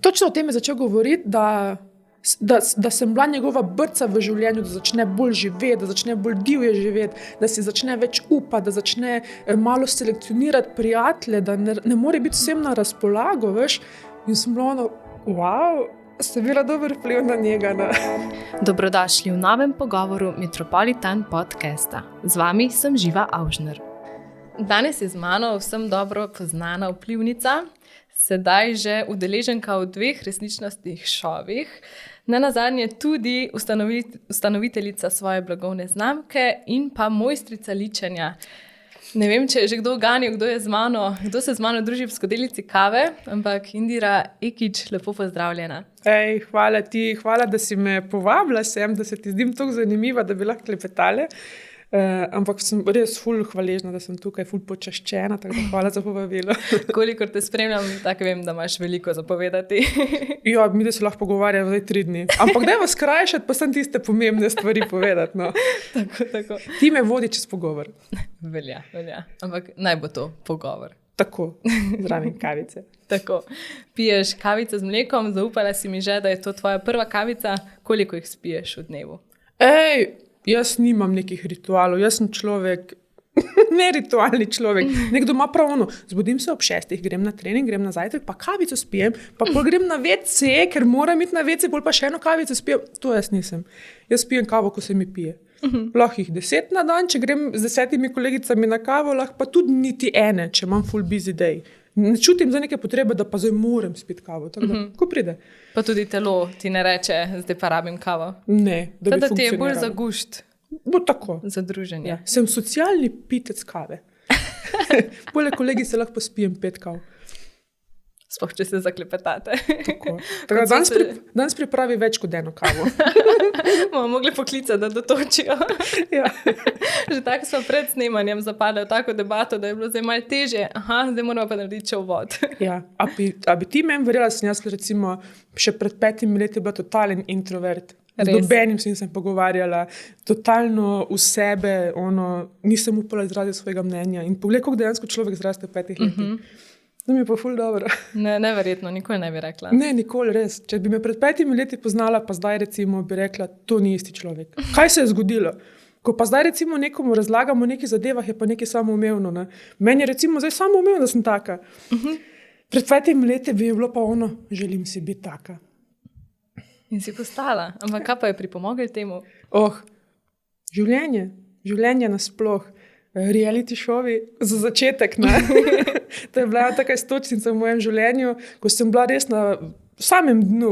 Točno o tem je začel govoriti, da sem bila njegova brca v življenju, da začne bolj živeti, da začne bolj divje živeti, da si začne več upati, da začne malo selekcionirati prijatelje, da ne more biti vsem na razpolago, veš. In sem bila ono, wow, sem bila dober vpliv na njega. Ne? Dobrodošli v novem pogovoru Metropolitan podcasta. Z vami sem Živa Avžner. Danes je z mano vsem dobro poznana vplivnica, sedaj že udeleženka v 2 resničnostnih šovih, nenazadnje tudi ustanoviteljica svoje blagovne znamke in pa mojstrica ličenja. Ne vem, če je že kdo ganil, kdo se z mano druži v skodelici kave, ampak Indira Ekić, lepo pozdravljena. Hvala ti, hvala, da si me povabila sem, da se ti zdim tako zanimiva, da bi lahko klepetale. Ampak sem res ful hvaležna, da sem tukaj, ful počaščena, tako da hvala za povabilo. Kolikor te spremljam, tako vem, da imaš veliko za povedati. Ja, mi da se lahko pogovarjamo 3 dni. Ampak daj vas skrajšati, pa sem tiste pomembne stvari povedati. No. Tako. Ti me vodi čez pogovor. Velja. Ampak naj bo to pogovor. Tako, zraven kavice. Tako. Piješ kavico z mlekom, zaupala si mi že, da je to tvoja prva kavica. Koliko jih spiješ v dnevu? Jaz nimam nekih ritualov, jaz sem človek, neritualni človek. Nekdo ima prav ono, zbudim se ob 6, grem na trening, grem na zajtrk, pa kavico spijem, pa pol grem na WC, ker moram iti na WC, pol pa še eno kavico spijem. To jaz nisem. Jaz pijem kavo, ko se mi pije. Lahko jih 10 na dan, če grem z 10 kolegicami na kavo, lahko pa tudi niti ene, če imam full busy day. Ne čutim za neke potrebe, da pa zdaj moram spiti kavo. Tako da, ko pride. Pa tudi telo ti ne reče, zdaj pa rabim kavo. Ne, da bi funkcioniralo. Da ti je bolj za gušt. Bo tako. Za druženje. Ja. Sem socialni pitec kave. Poleg kolegice lahko spijem 5 kav. Sploh, če se zaklepetate. Tako danes pripravi več kot eno kavo. Bomo mogli poklicati, da dotočijo. Ja. Že tako smo pred snemanjem zapadli v tako debato, da je bilo zdaj malo težje. Zdaj moramo pa narediti še uvod. Ja. A bi ti meni verjela, sem jaz recimo še pred 5 leti bila totalen introvert. Z nobenim se nisem pogovarjala, totalno v sebe, nisem upala izraziti svojega mnenja. In pogled, kako dejansko človek zraste v 5 letih. To mi je pa ful dobro. Neverjetno, nikoli ne bi rekla. Ne, nikoli, res. Če bi me pred 5 leti poznala, pa zdaj recimo bi rekla, to ni isti človek. Kaj se je zgodilo? Ko pa zdaj recimo nekomu razlagamo o nekih zadevah, je pa nekaj samoumevno. Ne? Meni je recimo zdaj samoumevno, da sem taka. Pred 5 leti bi bilo pa želim si biti taka. In si postala. Ampak kaj pa je pripomogel temu? Življenje nasploh. Reality šovi za začetek. To je bila taka istočnica v mojem življenju, ko sem bila res na samem dnu.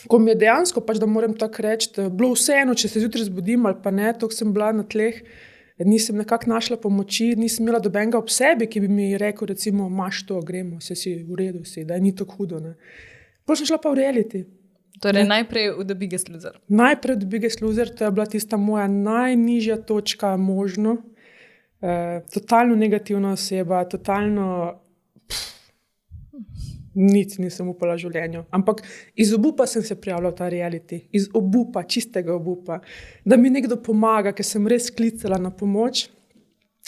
Ko mi je dejansko, da moram tako reči, bilo vseeno, če se zjutraj zbudim ali pa ne, toliko sem bila na tleh, nisem nekako našla pomoči, nisem imela dobenega ob sebi, ki bi mi rekel, recimo, imaš to, gremo, si v redu, da je ni tako hudo. Ne. Potem sem šla pa v reality. Torej najprej v The Biggest Loser. Najprej v The Biggest Loser, to je bila tista moja najnižja točka možno. Totalno negativna oseba, totalno nič nisem upala v življenju. Ampak iz obupa sem se prijavila v ta reality. Iz obupa, čistega obupa. Da mi nekdo pomaga, ker sem res klicala na pomoč.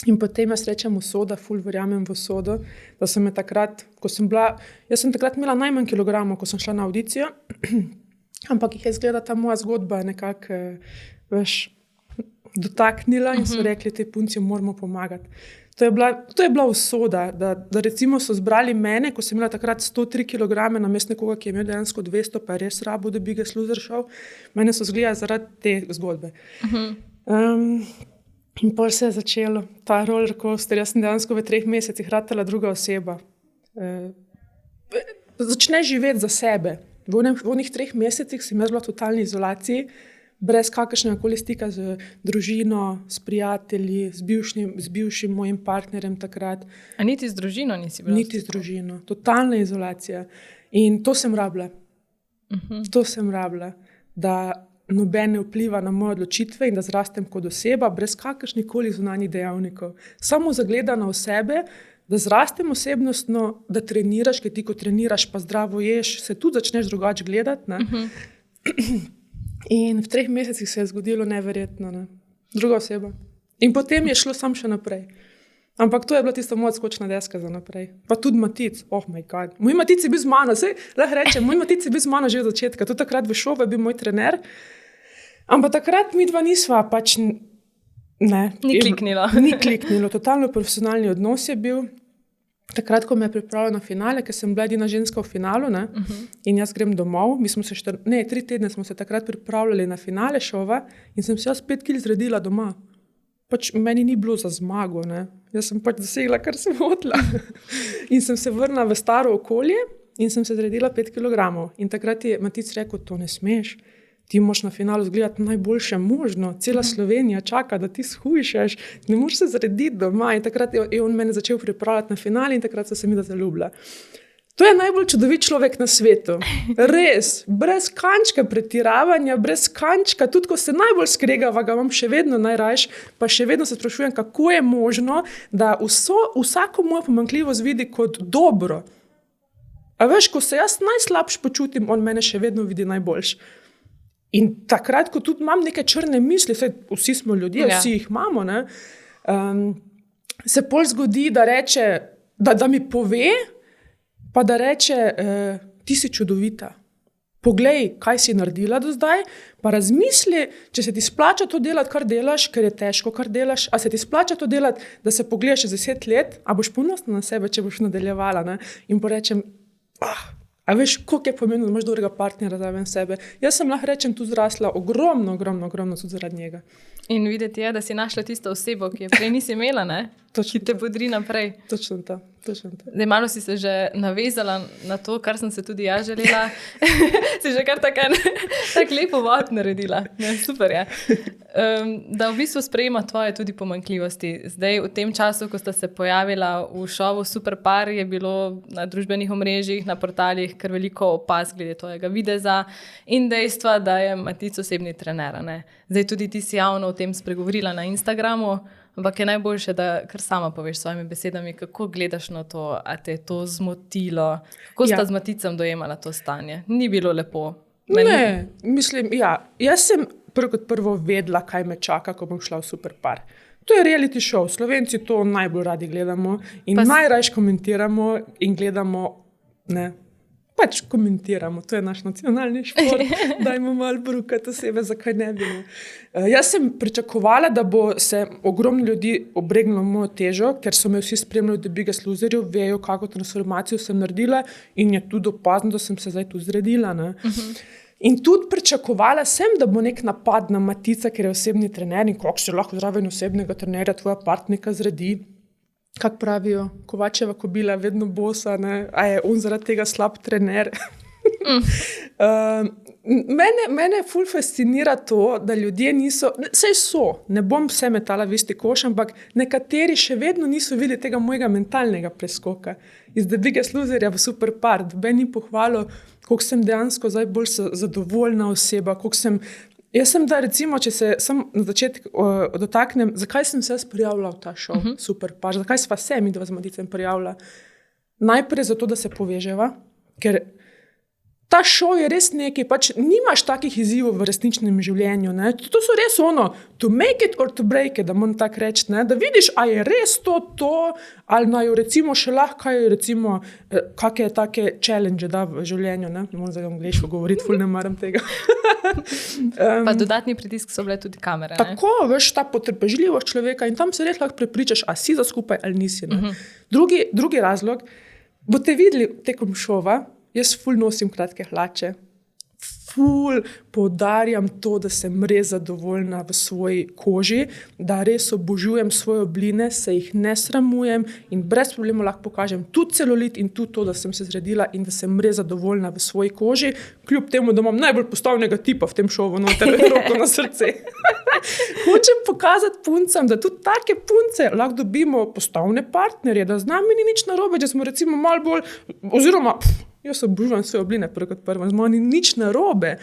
In potem jaz rečem usoda, ful verjamem v usodo, da sem me takrat, jaz sem takrat imela najmanj kilogramov, ko sem šla na audicijo, ampak jih je izgleda ta moja zgodba nekako, dotaknila in so rekli, tej punci moramo pomagati. To je bila usoda, da recimo so zbrali mene, ko sem imela takrat 103 kilograme, namesto nekoga, ki je imel dejansko 200, pa je res rabo The Biggest Loser šel, mene so zgledali zaradi te zgodbe. In pol se je začelo, ta roller coaster, jaz sem dejansko v 3 mesecih ratala druga oseba. Začne živeti za sebe. V onih 3 mesecih sem jaz bila v totalni izolaciji, brez kakršnega koli stika z družino, s prijatelji, z bivšim mojim partnerjem takrat. A niti z družino nisi bila? Niti z družino, totalna izolacija. In to sem rabila. To sem rabila, da noben ne vpliva na moje odločitve in da zrastem kot oseba, brez kakršnih koli zunanjih dejavnikov. Samo zagledana v sebe, da zrastem osebnostno, da treniraš, ker ti ko treniraš pa zdravo ješ, se tudi začneš drugače gledati. In v 3 mesecih se je zgodilo neverjetno. Druga oseba. In potem je šlo samo še naprej. Ampak to je bila tista moja skočna deska za naprej. Pa tudi Matic, oh my god. Moj Matic je bil z mano, saj lahko rečem, moj Matic je bil z mano že od začetka. Tudi takrat v šovu je bil moj trener. Ampak takrat mi dva nisva pač, ne. Ni kliknilo. Ni kliknilo, totalno profesionalni odnos je bil. Takrat, ko me je pripravila na finale, ker sem bila edina ženska v finalu, ne, in jaz grem domov, mi smo se 3 tedne smo se takrat pripravljali na finale šova in sem se jaz 5 kil zredila doma. Pač meni ni bilo za zmago, ne. Jaz sem pač dosegla, kar sem hotela. In sem se vrnila v staro okolje in sem se zredila 5 kilogramov. In takrat je Matic rekel, to ne smeš, ti moraš na finalu zgledati najboljše možno, cela Slovenija čaka, da ti shujšaš, ne moreš se zrediti doma. In takrat je on mene začel pripravljati na finale in takrat so se mi da zaljubila. To je najbolj čudovit človek na svetu. Res, brez kančka pretiravanja, brez kančka, tudi ko se najbolj skregava, ga imam še vedno najrajš, pa še vedno se sprašujem, kako je možno, da vsako mojo pomanjkljivost vidi kot dobro. A veš, ko se jaz najslabš počutim, on mene še vedno vidi najboljš. In takrat, ko tudi imam neke črne misli, vsi smo ljudje, vsi jih imamo, ne, se pol zgodi, da reče, da mi pove, pa da reče, ti si čudovita. Poglej, kaj si naredila do zdaj, pa razmisli, če se ti splača to delati, kar delaš, ker je težko, kar delaš, a se ti splača to delati, da se pogledaš čez 10 let, a boš ponosna na sebe, če boš nadaljevala, ne? In porečem, a veš, koliko je pomembno, da imaš dobrega partnera zraven sebe. Jaz sem lahko rečem tu zrasla ogromno tudi zaradi njega. In videti je, da si našla tisto osebo, ki je prej nisi imela, ne? Ki te bodri naprej. Točno to. Zdaj, malo si se že navezala na to, kar sem se tudi jaz želela. Si že kar tak lepo vod naredila. Ne, super je. Da v bistvu sprejema tvoje tudi pomanjkljivosti. Zdaj, v tem času, ko sta se pojavila v šovu Super par, je bilo na družbenih omrežjih, na portalih kar veliko opaz glede tvojega videza in dejstva, da je Matic osebni trener, ne? Zdaj, tudi ti si javno o tem spregovorila na Instagramu, ampak je najboljše, da kar sama poveš svojimi besedami, kako gledaš na to, a te je to zmotilo, kako sta z Maticem dojemala to stanje. Ni bilo lepo. Ne, mislim, jaz sem prvo vedela, kaj me čaka, ko bom šla v Super par. To je reality show, Slovenci to najbolj radi gledamo in najrajš komentiramo in gledamo, ne, pač komentiramo, to je naš nacionalni šport, dajmo malo brukati osebe, zakaj ne bi. Jaz sem pričakovala, da bo se ogromno ljudi obregnilo mojo težo, ker so me vsi spremljali The Biggest Loserju, vejo, kako transformacijo sem naredila in je tudi opazno, da sem se zdaj tu zredila. Ne? In tudi pričakovala sem, da bo nek napad na Matica, ker je osebni trener in kako se lahko zraven osebnega trenerja tvoja partnerka zredi. Kako pravijo, Kovačeva kobila je vedno bosa, ne? A je on zaradi tega slab trener. Mene ful fascinira to, da ljudje niso, saj so, ne bom vse metala v isti koš, ampak nekateri še vedno niso videli tega mojega mentalnega preskoka. Iz The Biggest Loserja v Super par, doben ni pohvalil, koliko sem dejansko zdaj bolj zadovoljna oseba, koliko sem. Jaz sem, da recimo, če se sam na začetku dotaknem, zakaj sem se prijavila v ta šov, Super par, zakaj sva se mi dva z Maticem prijavila? Najprej zato, da se poveževa, ker ta šov je res nekaj, pač nimaš takih izzivov v resničnem življenju, ne? To so res to make it or to break it, da moram tako reči, ne? Da vidiš, a je res to, ali naj recimo še lahko, recimo, kakšne take challenge da v življenju, ne? Ne moram zdaj angleško govoriti, ful ne maram tega. Pa dodatni pritisk so bile tudi kamere, ne? Tako, veš, ta potrpežljivost človeka in tam se res lahko prepričaš, a si za skupaj ali nisi, ne? Drugi razlog, boste videli tekom šova, jaz ful nosim kratke hlače, ful poudarjam to, da sem res zadovoljna v svoji koži, da res obožujem svoje obline, se jih ne sramujem in brez problema lahko pokažem tudi celulit in tudi to, da sem se zredila in da sem res zadovoljna v svoji koži, kljub temu, da imam najbolj postavnega tipa v tem šovu, noter roko na srce. Hočem pokazati puncam, da tudi take punce lahko dobimo postavne partnerje, da z nami ni nič narobe, če smo recimo malo bolj, oziroma jaz obožujem svoje obline kot prvo, z mano ni nič narobe,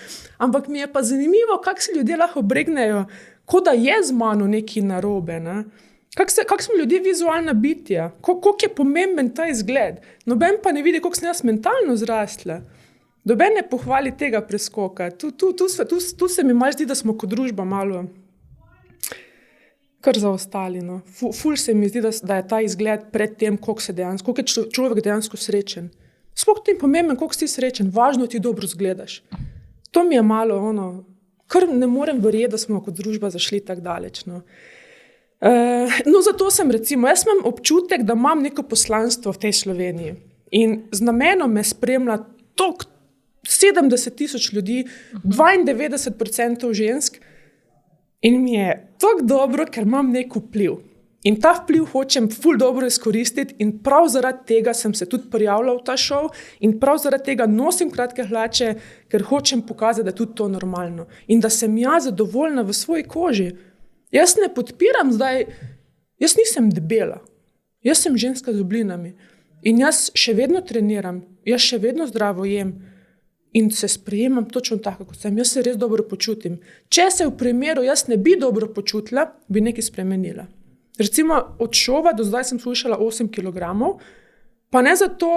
ampak mi je pa zanimivo, kako se ljudje lahko obregnejo, kot da je z mano nekaj narobe, ne? Kako smo ljudje vizualna bitja, koliko je pomemben ta izgled, noben pa ne vidi, koliko sem jaz mentalno zrasla. Noben ne pohvali tega preskoka. Tu se mi malo zdi, da smo kot družba malo, kar zaostali. No. Ful se mi zdi, da je ta izgled pred tem, koliko je človek dejansko srečen. Sploh ti je pomemben, koliko si srečen, važno ti dobro zgledaš. To mi je malo kar ne morem verjeti, da smo kot družba zašli tako daleč. No. Zato sem recimo, jaz imam občutek, da imam neko poslanstvo v tej Sloveniji in z namenom me spremlja 70,000 ljudi, 92% žensk in mi je tako dobro, ker imam nek vpliv. In ta vpliv hočem ful dobro izkoristiti in prav zaradi tega sem se tudi prijavila v ta šov in prav zaradi tega nosim kratke hlače, ker hočem pokazati, da je tudi to normalno in da sem jaz zadovoljna v svoji koži. Jaz ne podpiram zdaj, jaz nisem debela, jaz sem ženska z oblinami in jaz še vedno treniram, jaz še vedno zdravo jem in se sprejemam točno tako, kot sem. Jaz se res dobro počutim. Če se v primeru jaz ne bi dobro počutila, bi nekaj spremenila. Recimo od šova do zdaj sem slušala 8 kilogramov, pa ne zato,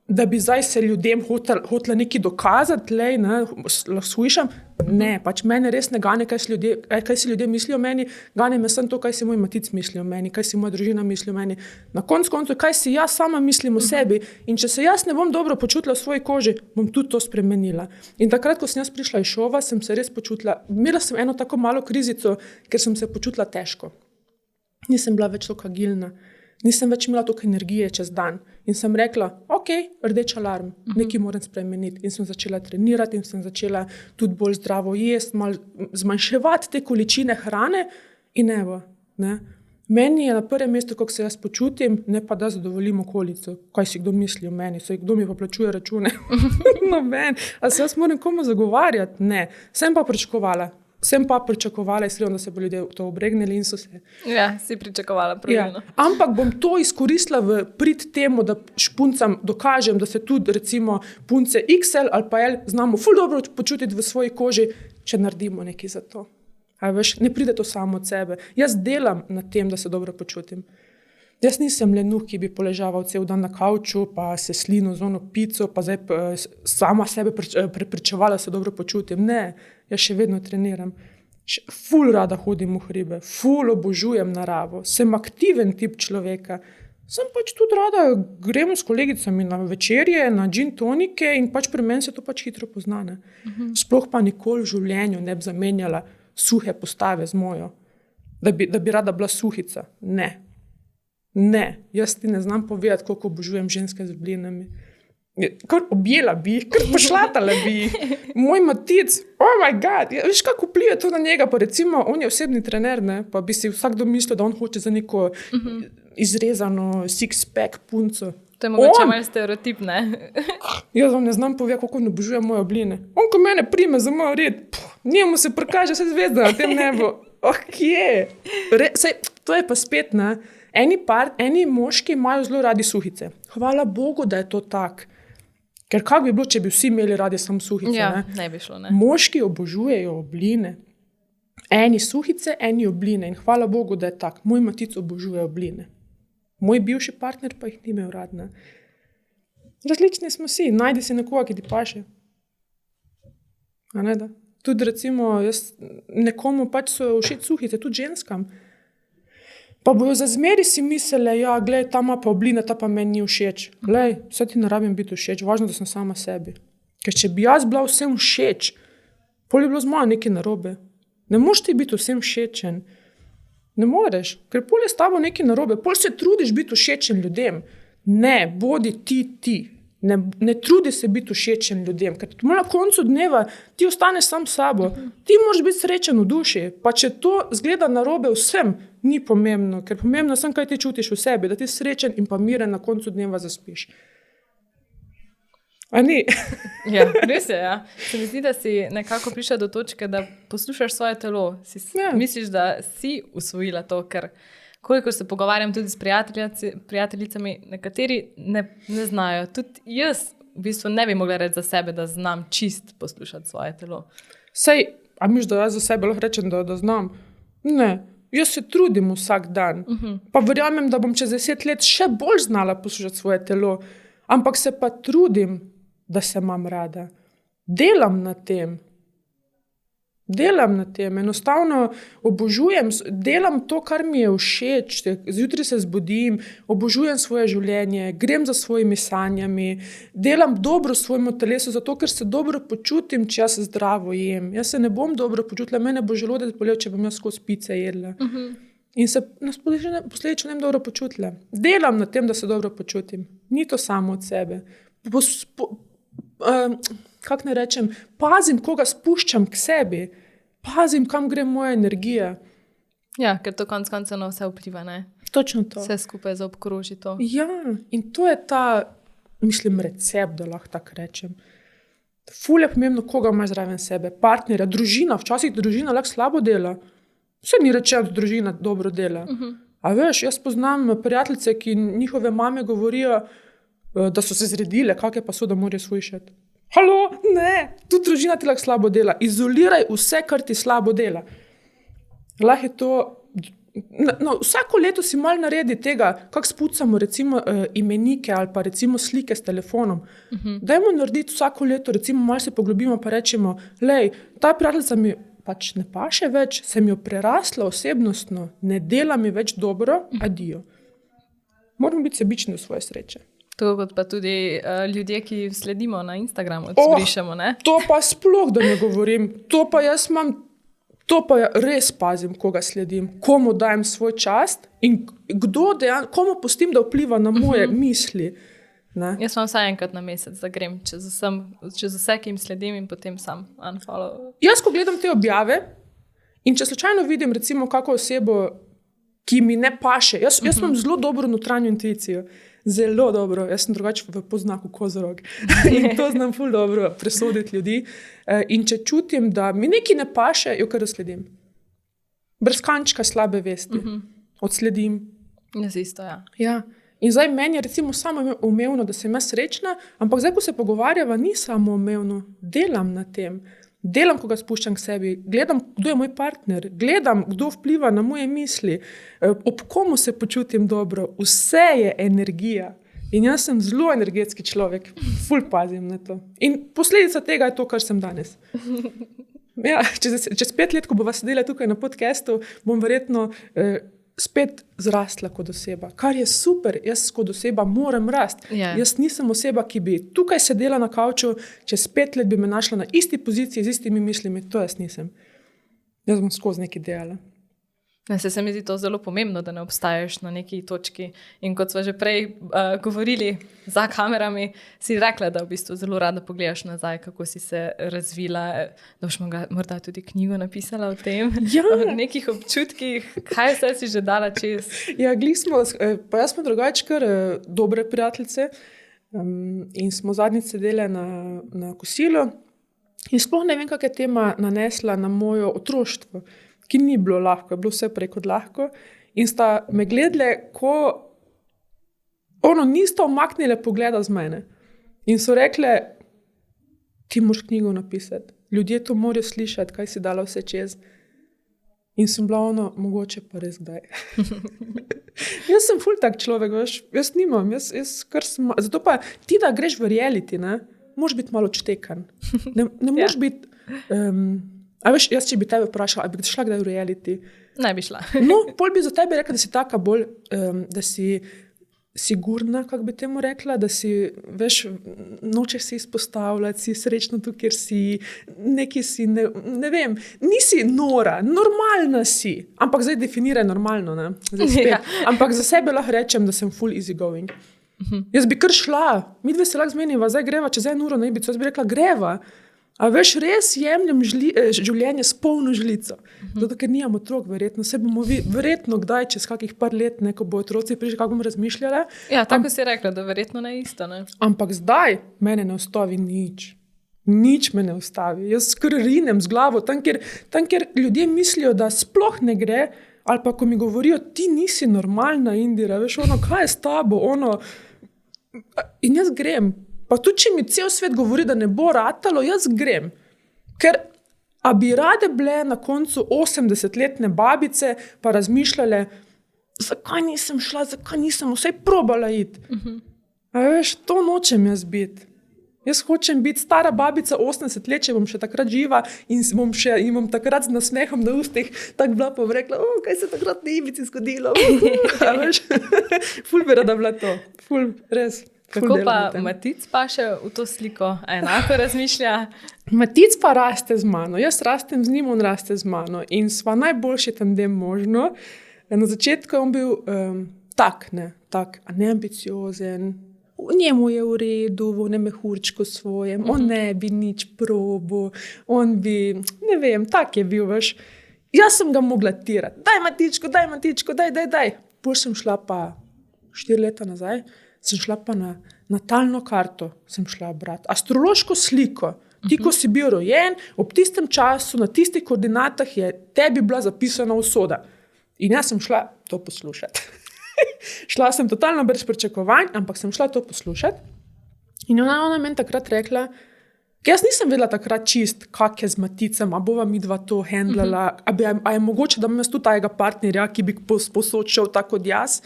da bi zdaj se ljudem hotela nekaj dokazati, slušam. Ne, pač mene res ne gane, kaj si ljudje mislijo o meni, gane me samo to, kaj si moj matic misli o meni, kaj si moja družina misli o meni. Na koncu, kaj si jaz sama mislim o sebi in če se jaz ne bom dobro počutila v svoji koži, bom tudi to spremenila. In takrat, ko sem jaz prišla iz šova, sem se res počutila, imela sem eno tako malo krizico, ker sem se počutila težko. Nisem bila več toliko agilna, nisem več imela toliko energije čez dan. In sem rekla, ok, rdeč alarm, nekaj moram spremeniti. In sem začela trenirati in sem začela tudi bolj zdravo jesti, malo zmanjševati te količine hrane in evo. Ne. Meni je na prvem mestu, kako se jaz počutim, ne pa da zadovoljim okolico. Kaj si kdo misli o meni, kdo mi pa plačuje račune? Noben. A se jaz moram komu zagovarjati? Ne. Sem pa pričakovala, da se bo ljudje to obregnili in so se. Ja, si pričakovala pravilno. Ja. Ampak bom to izkoristila v prid temu, da puncam dokažem, da se tudi recimo punce XL ali pa L znamo ful dobro počutiti v svoji koži, če naredimo nekaj za to. A veš, ne pride to samo od sebe. Jaz delam na tem, da se dobro počutim. Jaz nisem lenuh, ki bi poležaval cel dan na kavču, pa se slino z ono pico, pa zdaj sama sebe prepričevala, da se dobro počutim. Ne, jaz še vedno treniram. Ful rada hodim v hribe, ful obožujem naravo, sem aktiven tip človeka. Sem pač tudi rada, gremo s kolegicami na večerje, na gin tonike in pač pri meni se to pač hitro pozna. Sploh pa nikoli v življenju ne bi zamenjala suhe postave z mojo, da bi rada bila suhica. Ne, jaz ti ne znam povedati, koliko obožujem ženske z oblinami. Kar objela bi jih, kar pošlatala bi jih. Moj matic, oh my god, veš kako vpliva to na njega, pa recimo on je osebni trener, ne? Pa bi si vsakdo mislil, da on hoče za neko izrezano six-pack punco. To je mogoče malo stereotip, ne? Jaz vam ne znam povedati, koliko ne obožujem moje obline. On, ko mene prime za moj red, njemu se prikaže vse zvezda na tem nebu. To je pa spet, ne? Eni moški imajo zelo radi suhice. Hvala Bogu, da je to tak. Ker kako bi bilo, če bi vsi imeli radi samo suhice? Ja, ne bi šlo, ne. Moški obožujejo obline. Eni suhice, eni obline. In hvala Bogu, da je tak. Moj matic obožuje obline. Moj bivši partner pa jih ni imel rad. Ne. Različni smo si. Najdi si nekoga, ki ti paše. A ne da? Tudi recimo, nekomu pač so všeč suhice, tudi ženskam. Pa bojo za zmeri si mislili, ja, glej, ta ima pa obline, ta pa meni ni všeč. Glej, vse ti ne rabim biti všeč, važno, da sem sama sebi. Ker če bi jaz bila vsem všeč, pol je bilo z mojo nekaj narobe. Ne moreš ti biti vsem všečen. Ne moreš, ker pol je s tabo nekaj narobe. Pol se trudiš biti všečen ljudem. Ne, bodi ti. Ne trudi se biti všečen ljudem, ker na koncu dneva ti ostaneš sam s sabo. Ti moraš biti srečen v duši, pa če to zgleda narobe vsem, ni pomembno, ker pomembno je, kaj ti čutiš v sebi, da ti srečen in pa miren na koncu dneva zaspiš. A ni? Ja, res je, ja. Se mi zdi, da si nekako prišla do točke, da poslušaš svoje telo. Misliš, da si usvojila to, ker koliko se pogovarjam tudi s prijateljicami, nekateri ne znajo. Tudi jaz v bistvu ne bi mogla reči za sebe, da znam čist poslušati svoje telo. Sej, a misliš, da jaz za sebe lahko rečem, da znam? Ne, jaz se trudim vsak dan. Pa verjamem, da bom čez 10 let še bolj znala poslušati svoje telo. Ampak se pa trudim, da se imam rada. Delam na tem. Delam na tem, enostavno obožujem, delam to, kar mi je všeč, zjutraj se zbudim, obožujem svoje življenje, grem za svojimi sanjami, delam dobro svojemu telesu, zato ker se dobro počutim, če jaz zdravo jem. Jaz se ne bom dobro počutila, mene bo želodec bolel, če bom jaz skozi pice jedla. In se posledično ne dobro počutila. Delam na tem, da se dobro počutim. Ni to samo od sebe. Kako ne rečem, pazim, koga spuščam k sebi, pazim, kam gre moja energija. Ja, ker to konec koncev na vse vpliva, ne? Točno to. Vse skupaj zaobkroži to. Ja, in to je ta, mislim, recept, da lahko tako rečem. Ful je pomembno, koga imaš zraven sebe, partnerja, družina, včasih družina lahko slabo dela. Vse ni rečeno, da družina dobro dela. A veš, jaz poznam prijateljice, ki njihove mame govorijo, da so se zredile, kakve pa so, da morajo slišati. Halo, ne, tudi družina ti lahko slabo dela. Izoliraj vse, kar ti slabo dela. Lahko je to, vsako leto si malo naredi tega, kako spucamo recimo imenike ali pa recimo slike s telefonom. Dajmo narediti vsako leto, recimo malo se poglobimo pa rečemo, lej, ta prijateljica mi pač ne paše več, sem jo prerasla osebnostno, ne dela mi več dobro, adijo. Moramo biti sebični v svoje sreče. To kot pa tudi ljudje, ki sledimo na Instagramu, zbrišemo, ne? To pa sploh, da ne govorim. To pa res pazim, koga sledim, komu dajem svoj čas in komu pustim, da vpliva na moje misli. Ne? Jaz imam vsaj enkrat na mesec, da grem čez vse, ki jim sledim in potem sam unfollow. Jaz, ko gledam te objave in če slučajno vidim recimo kako osebo, ki mi ne paše, jaz imam zelo dobro notranjo intuicijo. Zelo dobro, jaz sem drugače po znaku kozorog in to znam ful dobro presoditi ljudi. In če čutim, da mi nekaj ne paše, jo kar dosledim. Brez kančka slabe vesti. Odsledim. Jaz isto, ja. Ja. In zdaj meni je recimo samo umevno, da sem jaz srečna, ampak zdaj, ko se pogovarjava, ni samo umevno. Delam na tem. Delam, ko ga spuščam k sebi, gledam, kdo je moj partner, gledam, kdo vpliva na moje misli, ob komu se počutim dobro, vse je energija. In jaz sem zelo energetski človek, ful pazim na to. In posledica tega je to, kar sem danes. Ja, čez 5 let, ko bova sedela tukaj na podcastu, bom verjetno spet zrastla kot oseba. Kar je super, jaz kot oseba moram rasti. Yeah. Jaz nisem oseba, ki bi tukaj sedela na kavču, čez 5 let bi me našla na isti poziciji z istimi mislimi. To jaz nisem. Jaz bom skozi nekaj delala. Se mi zdi to zelo pomembno, da ne obstajaš na neki točki. In kot smo že prej govorili za kamerami, si rekla, da v bistvu zelo rada pogledaš nazaj, kako si se razvila. Da boš morda tudi knjigo napisala o tem, o nekih občutkih. Kaj vse si že dala čez? Ja, pa jaz smo drugače kar dobre prijateljice in smo zadnjič sedele na kosilu in sploh ne vem, kak je tema nanesla na mojo otroštvo. Ki ni bilo lahko, je bilo vse prej kot lahko. In sta me gledale, nista omaknile pogleda z mene. In so rekle, ti moraš knjigo napisati. Ljudje to morajo slišati, kaj si dala vse čez. In sem bila mogoče pa res kdaj. Jaz sem ful tak človek, veš, jaz nimam. Zato pa ti, da greš v reality, ne, moraš biti malo odštekan. Ne moraš biti... A veš, jaz če bi tebe vprašala, ali bi šla kdaj v reality? Ne bi šla. No, pol bi za tebe rekla, da si taka bolj, da si sigurna, kako bi temu rekla, da si, veš, nočeš si izpostavljati, si srečna tu, kjer si, neki si, ne vem, nisi nora, normalna si, ampak zdaj definiraj normalno, ne? Zdaj spet. Ja. Ampak za sebe lahko rečem, da sem full easy going. Jaz bi kar šla, midve se lahko zmeniva, zdaj greva čez 1 uro na Ibico, jaz bi rekla, greva. A veš, res jemljem življenje s polno žlico. Zato, ker nimam otrok, verjetno. Se bomo verjetno kdaj, čez kakih par let, ko bo otroci prišli, kako bom razmišljala. Ja, tako si rekla, da verjetno ne isto, ne? Ampak zdaj mene ne ustavi nič. Nič me ne ustavi. Jaz kar rinem z glavo, tam, kjer ljudje mislijo, da sploh ne gre, ali pa ko mi govorijo, ti nisi normalna, Indira, veš, kaj je s tabo, In jaz grem. Pa tudi, če mi cel svet govori, da ne bo ratalo, jaz grem. Ker, a bi rade bile na koncu 80-letne babice pa razmišljale, zakaj nisem šla, zakaj nisem vsaj probala iti. A veš, to nočem jaz biti. Jaz hočem biti stara babica 80 let, če bom še takrat živa in bom takrat z nasmehom na ustih tako bila pa rekla, kaj se takrat na Ibici zgodilo. Ful bi rada bila to. Ful, res. Kako pa Matic pa še v to sliko enako razmišlja? Matic pa raste z mano. Jaz rastem z njim, on raste z mano. In sva najboljši tandem možno. Na začetku je on bil tak neambiciozen. Njemu je v redu, v mehurčku svojem, on ne bi nič probil, on bi, ne vem, tak je bil, veš. Jaz sem ga mogla tirati, daj Matičko, daj. Bolj sem šla pa 4 leta nazaj, sem šla pa na natalno karto, sem šla brati, astrološko sliko. Ti, ko si bil rojen, ob tistem času, na tistih koordinatah je tebi bila zapisana usoda. In jaz sem šla to poslušati. Šla sem totalno brez pričakovanj, ampak sem šla to poslušati. In ona meni takrat rekla, jaz nisem vedela takrat čist, kak je z Maticem, a bova midva to handlala, a je mogoče, da imam jaz tudi tajega partnerja, ki bi posočil tako kot jaz.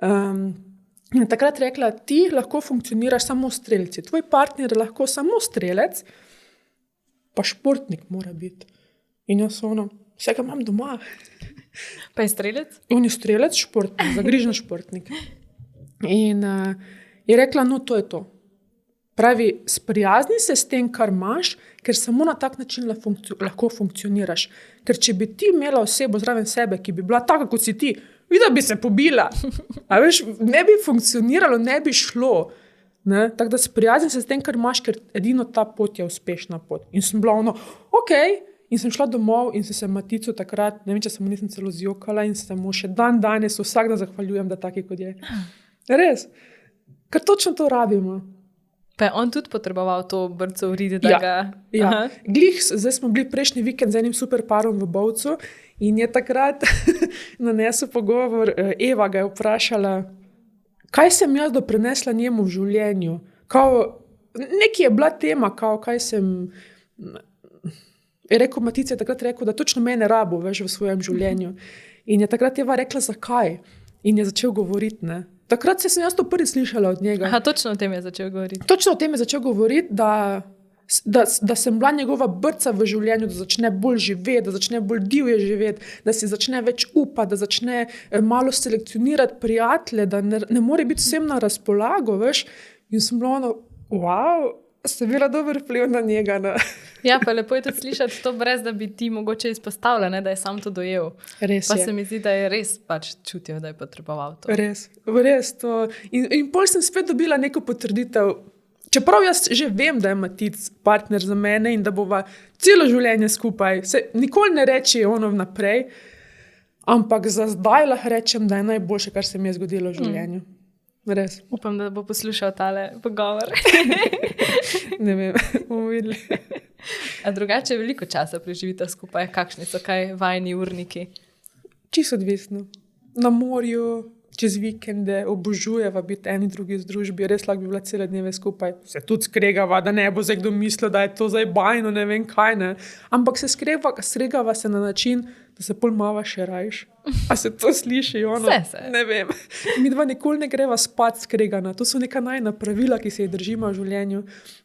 In takrat rekla, ti lahko funkcioniraš samo strelci, tvoj partner je lahko samo strelec, pa športnik mora biti. In jaz vsega imam doma. Pa je strelec? On je strelec, športnik, zagrižen športnik. In je rekla, to je to. Pravi, sprijazni se s tem, kar imaš, ker samo na tak način lahko funkcioniraš. Ker če bi ti imela osebo zraven sebe, ki bi bila taka, kot si ti, videla bi se pobila. A veš, ne bi funkcioniralo, ne bi šlo. Ne? Tako da sprijazni se s tem, kar imaš, ker edino ta pot je uspešna pot. In sem bila okej. In sem šla domov in se Maticu takrat, ne vem, če se mu nisem celo zjokala in se mu še danes vsak dan zahvaljujem, da taki kot je. Res. Ker točno to rabimo. Pa je on tudi potreboval to brco v ridi, da ga... Ja. Zdaj smo bili prejšnji vikend z enim super parom v Bovcu in je takrat nanesel pogovor, Eva ga je vprašala, kaj sem jaz doprinesla njemu v življenju. Nekaj je bila tema, kaj sem... Je rekel, Matic je takrat rekel, da točno mene rabo, veš, v svojem življenju. In je takrat Eva rekla, zakaj. In je začel govoriti, ne. Takrat sem jaz to prvi slišala od njega. Točno o tem je začel govoriti. Točno o tem je začel govoriti, da sem bila njegova brca v življenju, da začne bolj živeti, da začne bolj divje živeti, da si začne več upati, da začne malo selekcionirati prijatelje, da ne more biti vsem na razpolago, veš. In sem bila ste bila dober vpliv na njega. Ne? Ja, pa lepo je tudi slišati to, brez da bi ti mogoče izpostavila, ne, da je sam to dojel. Res pa je. Se mi zdi, da je res pač čutil, da je potreboval to. Res to. In pol sem spet dobila neko potrditev. Čeprav jaz že vem, da je Matic partner za mene in da bova celo življenje skupaj. Nikoli ne reči vnaprej, ampak za zdaj lahko rečem, da je najboljše, kar se mi je zgodilo v življenju. Res. Upam, da bo poslušal tale pogovor. Ne vem, bomo videli. A drugače veliko časa preživite skupaj? Kakšni so kaj vajni urniki? Čisto odvisno. Na morju, čez vikende, obožujeva biti eni drugi v družbi. Res lahko bi bila cele dneve skupaj. Se tudi skregava, da ne bo zdaj kdo mislil, da je to zdaj bajno, ne vem kaj. Ne. Ampak se skregava se na način, da se pol mava še rajš. A se to sliši? Se. Ne vem. Mi dva nikoli ne greva spat skregana. To so neka najna pravila, ki se jih držimo v življenju.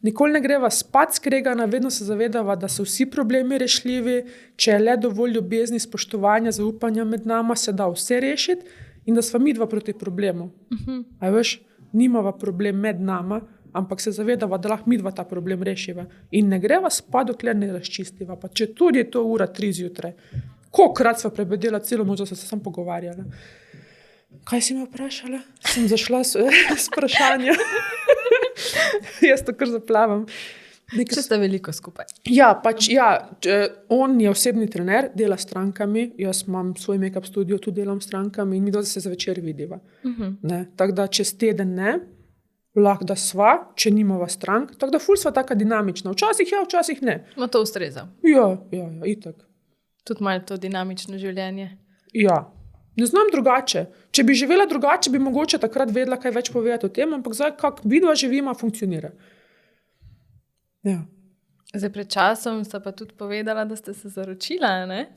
Nikoli ne greva spat skregana, vedno se zavedava, da so vsi problemi rešljivi. Če je le dovolj ljubezni, spoštovanja, zaupanja med nama, se da vse rešiti in da sva mi dva proti problemu. A veš, nimava problem med nama, ampak se zavedava, da lahko mi dva ta problem rešiva. In ne greva spat, dokler ne razčistiva. Pa če tudi je to 3:00 zjutraj. Kolikrat sva prebedela celo noč, da sva se samo pogovarjala. Kaj si me vprašala? Sem zašla s vprašanjem. Jaz to kar zaplavam. Če ste veliko skupaj. On je osebni trener, dela s strankami, jaz imam svoj make-up studio, tudi delam s strankami in mi se zvečer vidiva. Tako da čez teden ne, lahko da sva, če nimava strank, tako da ful sva taka dinamična. Včasih včasih ne. Ma to ustreza. Ja, itak. Tudi malo to dinamično življenje. Ja, ne znam drugače. Če bi živela drugače, bi mogoče takrat vedela kaj več povedati o tem, ampak zdaj, kako vidva živima, funkcionira. Ja. Zdaj pred časom sta pa tudi povedala, da ste se zaročila, ne?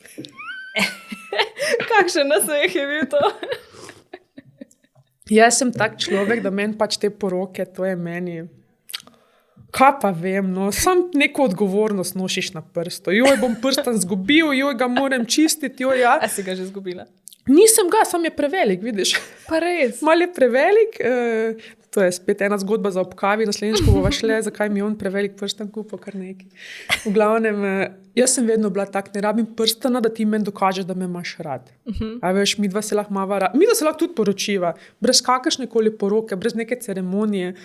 Kakšen nasmeh je bil to? Jaz sem tak človek, da meni pač te poroke, to je meni... Kaj pa vem, no, sam neko odgovornost nosiš na prstu. Joj, bom prstan zgubil, joj, ga moram čistiti, joj, ja. A si ga že zgubila? Nisem ga, sam je prevelik, vidiš. Pa res? Mal je prevelik, to je spet ena zgodba za ob kavi, naslednjič, ko bova šle, zakaj mi je on prevelik prstan kupil, kar neki. V glavnem, jaz sem vedno bila tak, ne rabim prstana, da ti meni dokažeš, da me imaš rad. A veš, midva se lahko mava rad. Midva se lahko tudi poročiva, brez kakršnekoli poroke, brez neke ceremonije.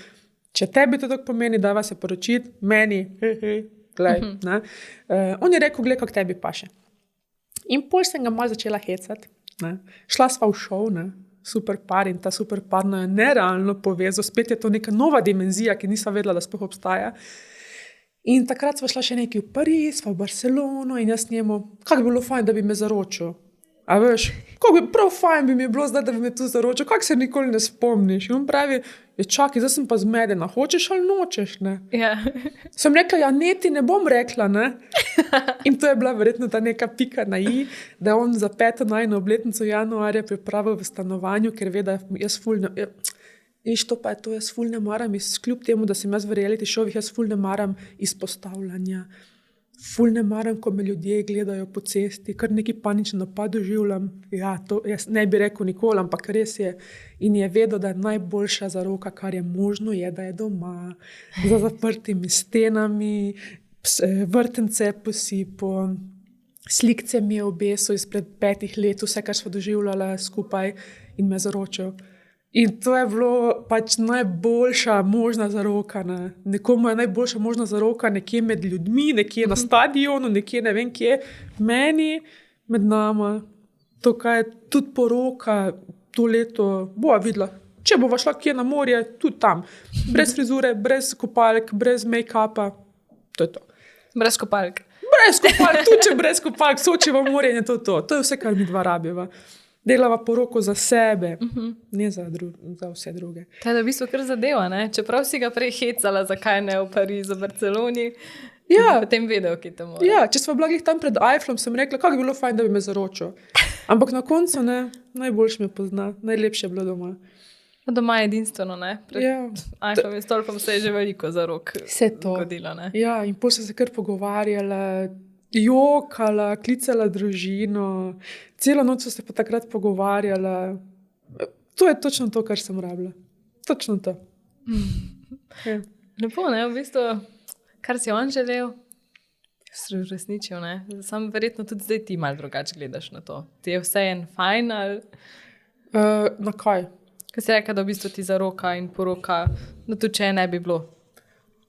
Če tebi to tako pomeni, da vas je poročiti, meni, glej, ne. On je rekel, glej, kak tebi paše. In pol sem ga malo začela hecati. Ne. Šla sva v šov, ne. Super par in ta super par je nerealno povezal. Spet je to neka nova dimenzija, ki nisva vedela, da sploh obstaja. In takrat sva šla še nekaj v Pariz, sva v Barcelono in jaz njemu, kako bi bilo fajn, da bi me zaročil. A veš, kako bi prav fajn bi mi bilo zdaj, da bi me tu zaročil, kako se nikoli ne spomniš. In on pravi, čakaj, zdaj sem pa zmedena, hočeš ali nočeš, ne? Ja. Sem rekla, ja, ne, ti ne bom rekla, ne. In to je bila verjetno ta neka pika na i, da je on za 5. najino obletnico januarja pripravil v stanovanju, ker ve, da jaz ful ne... Viš, to pa je to, jaz ful ne maram, kljub temu, da sem jaz v reality showih, jaz ful ne maram izpostavljanja. Ful ne maram, ko me ljudje gledajo po cesti, kar neki paničen napad doživljam. Ja, to jaz ne bi rekel nikoli, ampak res je. In je vedel, da je najboljša zaroka, kar je možno, je, da je doma, za zaprtimi stenami, vrtence posipal, slikce mi je obesil izpred 5 let, vse, kar smo doživljali skupaj in me zaročil. In to je bilo pač najboljša možna zaroka. Ne. Nekomu je najboljša možna zaroka nekje med ljudmi, nekje na stadionu, nekje ne vem kje. Meni, med nama, to, kaj je tudi poroka, to leto bova videla. Če bova šla kje na morje, tudi tam. Brez frizure, brez kopalk, brez make-upa. To je to. Brez kopalk. Brez kopalk, tudi če brez kopalk, Sočivo morje in je to. To je vse, kar mi dva rabiva. Delava poroko za sebe, ne za vse druge. To je da v bistvu kar zadeva, ne? Čeprav si ga prej hecala, zakaj ne v Parizu, v Barceloni, Ja. potem vedel, ki te mora. Ja, če smo blagih tam pred Eiffelom, sem rekla, kako bi bilo fajn, da bi me zaročil. Ampak na koncu ne, najboljši me pozna, najlepše je bilo doma. Doma je edinstveno, ne? Pred Ja. Eiffelovim stolpom se je že veliko zarok Vse to. zgodilo, ne? Ja, in potem sem se kar pogovarjala, jokala, klicala družino, celo noč so se pa takrat pogovarjala. To je točno to, kar sem rabila. Točno to. Ja. Lepo, ne? V bistvu, kar si on želel, si uresničil, ne? Sam verjetno tudi zdaj ti malo drugače gledaš na to. Ti je vse en fajn ali... Na kaj? Kaj si rekla, da v bistvu ti zaroka in poroka, da tudi če ne bi bilo.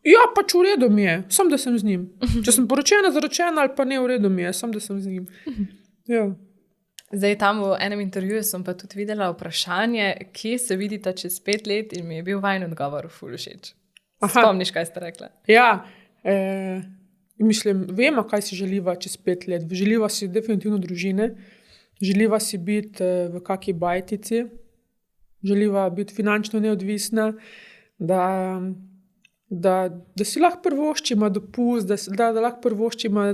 Ja, pač v redu mi je, samo da sem z njim. Če sem poročena, zaročena ali pa ne, v redu mi je, samo da sem z njim. Ja. Zdaj tam v enem intervjuju sem pa tudi videla vprašanje, kje se vidita čez 5 let in mi je bil vajen odgovor ful všeč. Spomniš, kaj ste rekla? Ja, mislim, vemo, kaj si želiva čez 5 let. Želiva si definitivno družine, želiva si biti v kaki bajtici, želiva biti finančno neodvisna, da si lahko prvoščima dopust, da lahko prvoščima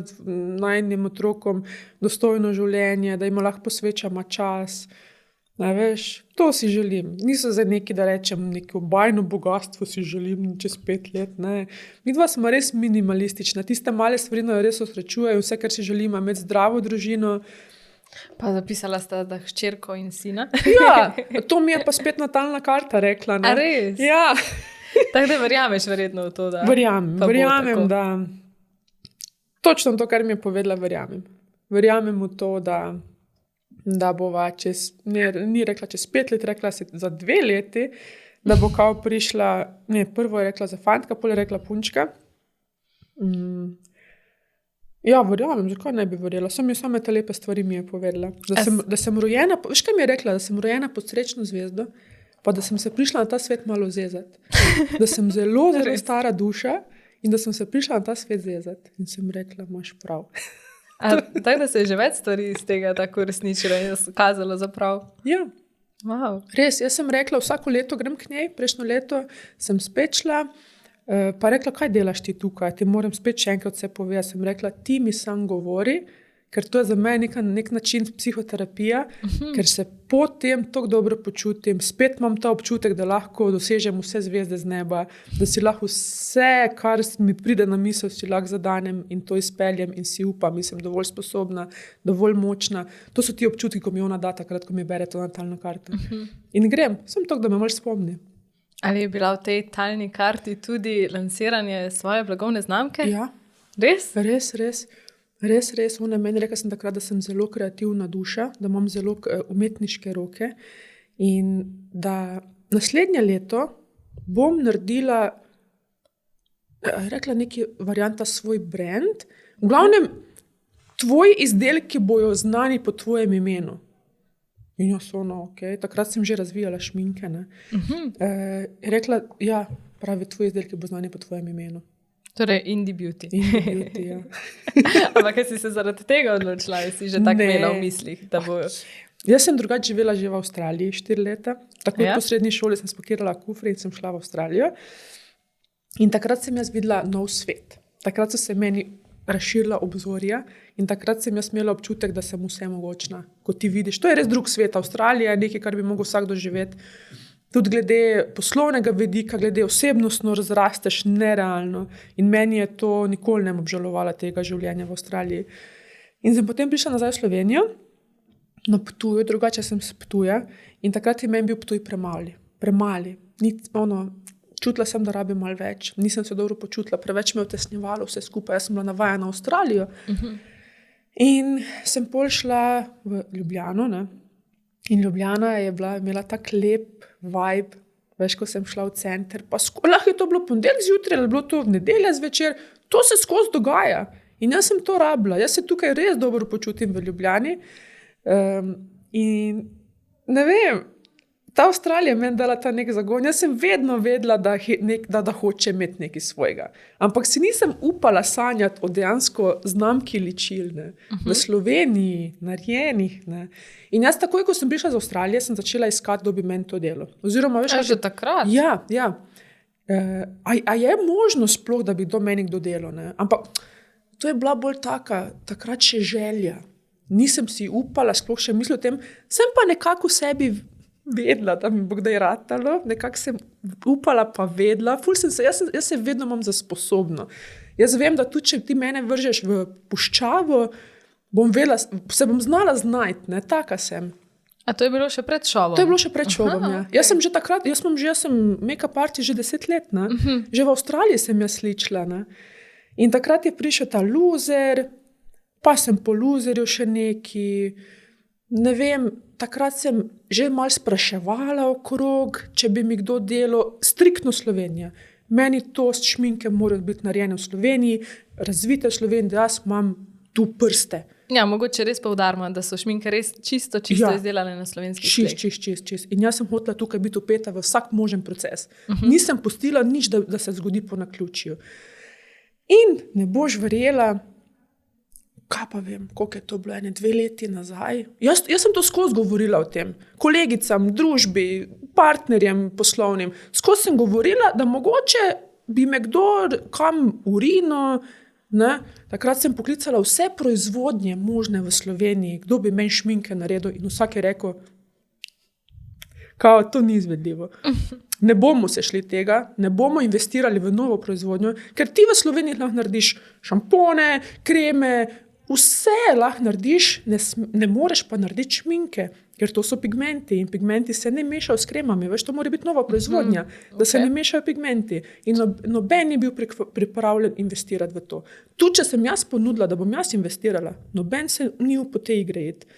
najnim otrokom dostojno življenje, da jim lahko posvečamo čas. Ne, veš, to si želim. Niso za neki, da rečem, neko bajno bogatstvo si želim čez 5 let. Ne. Mi dva smo res minimalistična. Tiste male stvari nas res osrečujejo. Vse, kar si želimo, imeti zdravo družino. Pa zapisala sta, da hčerko in sina. Ja, to mi je pa spet natalna karta rekla. Ne. A res? Ja. Tako da verjameš verjetno v to, da... Verjamem, da... Točno to, kar mi je povedala, verjamem. Verjamem v to, da bova čez... Ni rekla čez 5 let, rekla si za 2 leti, da bo kao prišla... Ne, prvo je rekla za fantka, pol je rekla punčka. Ja, verjamem, zakaj ne bi verjela? Same te lepe stvari mi je povedala. Da sem rojena... Veš, kaj mi je rekla? Da sem rojena pod srečno zvezdo. Pa da sem se prišla na ta svet malo zezati. Da sem zelo, zelo stara duša in da sem se prišla na ta svet zezati. In sem rekla, imaš prav. Tako da se je že več stvari iz tega tako resničilo in kazalo za prav. Ja. Wow. Res, jaz sem rekla, vsako leto grem k njej, prejšnjo leto sem spet šla, pa rekla, kaj delaš ti tukaj, ti moram spet še enkrat vse povedati. Sem rekla, ti mi sam govori, ker to je za me nek način psihoterapija, ker se potem tako dobro počutim, spet imam ta občutek, da lahko dosežem vse zvezde z neba, da si lahko vse, kar mi pride na misel, si lahko zadanem in to izpeljem in si upam, in sem dovolj sposobna, dovolj močna. To so ti občutki, ko mi ona da takrat, ko mi bere to natalno karto. In grem, sem tako, da me malo spomni. Ali je bila v tej talni karti tudi lansiranje svoje blagovne znamke? Ja. Res? Res. Ona meni rekla sem takrat, da sem zelo kreativna duša, da imam zelo umetniške roke in da naslednje leto bom naredila, rekla neki varianta svoj brand. V glavnem, tvoji izdelki bojo znani po tvojem imenu. In jaz okay. Takrat sem že razvijala šminke. Rekla, ja, pravi, tvoji izdelki bo znani po tvojem imenu. Torej, Indie Beauty. Indie Beauty, ja. Ampak kaj si se zaradi tega odločila, si že tako imela v mislih, da bo... Jaz sem drugače živela že v Avstraliji 4 leta. Takoj po srednji šoli sem spakirala kufre in sem šla v Avstralijo. In takrat sem jaz videla nov svet. Takrat so se meni razširila obzorja in takrat sem jaz imela občutek, da sem vse mogočna. Ko ti vidiš, to je res drug svet. Avstralija je nekaj, kar bi mogel vsak doživeti. Tudi glede poslovnega vidika, glede osebnostno razrasteš nerealno. In meni je to, nikoli ne bom obžalovala tega življenja v Avstraliji. In sem potem prišla nazaj v Slovenijo, na Ptuju, drugače sem se Ptuja, in takrat je meni bil Ptuj premali. Čutila sem, da rabim malo več. Nisem se dobro počutila, preveč me je utesnjevalo vse skupaj. Jaz sem bila navajena na Avstralijo. In sem pol šla v Ljubljano, ne? In Ljubljana je imela tak lep vibe, veš, ko sem šla v center, pa lahko je to bilo ponedeljek zjutraj, ali bilo to v nedeljo zvečer, to se skozi dogaja. In jaz sem to rabila. Jaz se tukaj res dobro počutim v Ljubljani. In ne vem, ta Avstralija meni dala ta nek zagon. Jaz sem vedno vedela, da hoče imeti nekaj svojega. Ampak si nisem upala sanjati o dejansko znamki ličil, ne? V Sloveniji, narejenih. Ne? In jaz takoj, ko sem prišla z Avstralije, sem začela iskati, kdo bi meni to delo. Oziroma, veš, že takrat? Ja. A je možno sploh, da bi do meni kdo delo? Ne? Ampak to je bila bolj takrat še želja. Nisem si upala, sploh še mislila o tem. Sem pa nekako v sebi vedela, da mi bo kdaj ratalo, nekako sem upala pa vedela, jaz se vedno imam za sposobno. Jaz vem, da tudi, če ti mene vržeš v puščavo, se bom znala znajti, ne, taka sem. A to je bilo še pred šovom? To je bilo še pred šovom, ja. Okay. Jaz sem že takrat, jaz sem make-up artist že 10 let, ne. Že v Avstraliji sem jaz sličila, ne. In takrat je prišel ta luzer, pa sem po luzerju še neki, ne vem, takrat sem že malo spraševala okrog, če bi mi kdo delal, striktno Slovenija. Meni to šminke morajo biti narejene v Sloveniji, razvite v Sloveniji, da jaz imam tu prste. Ja, mogoče res poudarimo, da so šminke res čisto izdelane na slovenskih tleh. Čist. In jaz sem hotela tukaj biti vpeta v vsak možen proces. Nisem pustila nič, da se zgodi po naključju. In ne boš verjela, kaj pa vem, koliko je to bilo, 2 leti nazaj. Jaz sem to skozi govorila o tem. Kolegicam, družbi, partnerjem poslovnim. Skozi sem govorila, da mogoče bi me kdo kam urino, ne? Takrat sem poklicala vse proizvodnje možne v Sloveniji, kdo bi meni šminke naredil in vsak je rekel, kao, to ni izvedljivo. Ne bomo se šli tega, ne bomo investirali v novo proizvodnjo, ker ti v Sloveniji lahko narediš šampone, kreme, vse lahko narediš, ne moreš pa narediti šminke, ker to so pigmenti in pigmenti se ne mešajo s kremami, veš, to mora biti nova proizvodnja, da se ne mešajo pigmenti. In noben ni bil pripravljen investirati v to. Tudi, če sem jaz ponudila, da bom jaz investirala, noben se ni po tej igri iti.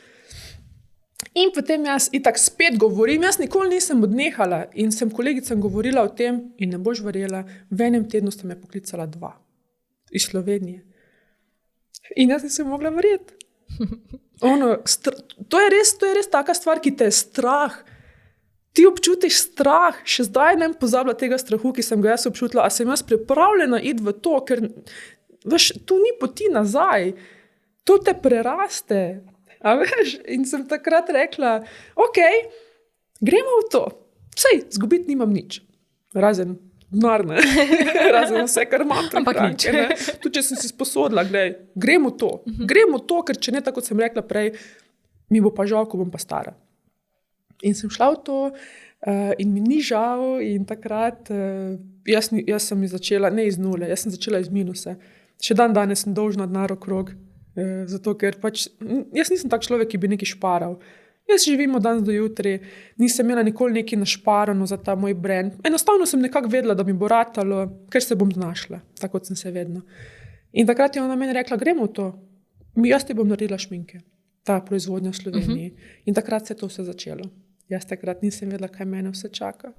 In potem jaz itak spet govorim, jaz nikoli nisem odnehala in sem kolegicam govorila o tem in ne boš verjela, v enem tednu sta me poklicala 2 iz Slovenije. In jaz nisem mogla verjeti. To je res taka stvar, ki te je strah. Ti občutiš strah, še zdaj ne pozabila tega strahu, ki sem ga jaz občutila, a sem jaz pripravljena iti v to, ker veš, tu ni poti nazaj, to te preraste. A veš? In sem takrat rekla, ok, gremo v to. Sej, zgubiti nimam nič. Razen denar, ne. Razen vse, kar imam prihranke, ne. Tudi, če sem si sposodila, glej, gremo to, ker če ne, tako kot sem rekla prej, mi bo pa žal, ko bom pa stara. In sem šla v to in mi ni žal in takrat jaz sem začela, ne iz nule, jaz sem začela iz minuse. Še danes sem dolžna denar okrog, zato ker pač, jaz nisem tak človek, ki bi nekaj šparal. Jaz živim od danes do jutri, nisem imela nikoli nekaj našparano za ta moj brand. Enostavno sem nekako vedela, da mi bo ratalo, ker se bom znašla, tako kot sem se vedno. In takrat je ona meni rekla, gremo v to, jaz ti bom naredila šminke, ta proizvodnja v Sloveniji. In takrat se je to vse začelo. Jaz takrat nisem vedela, kaj mene vse čaka.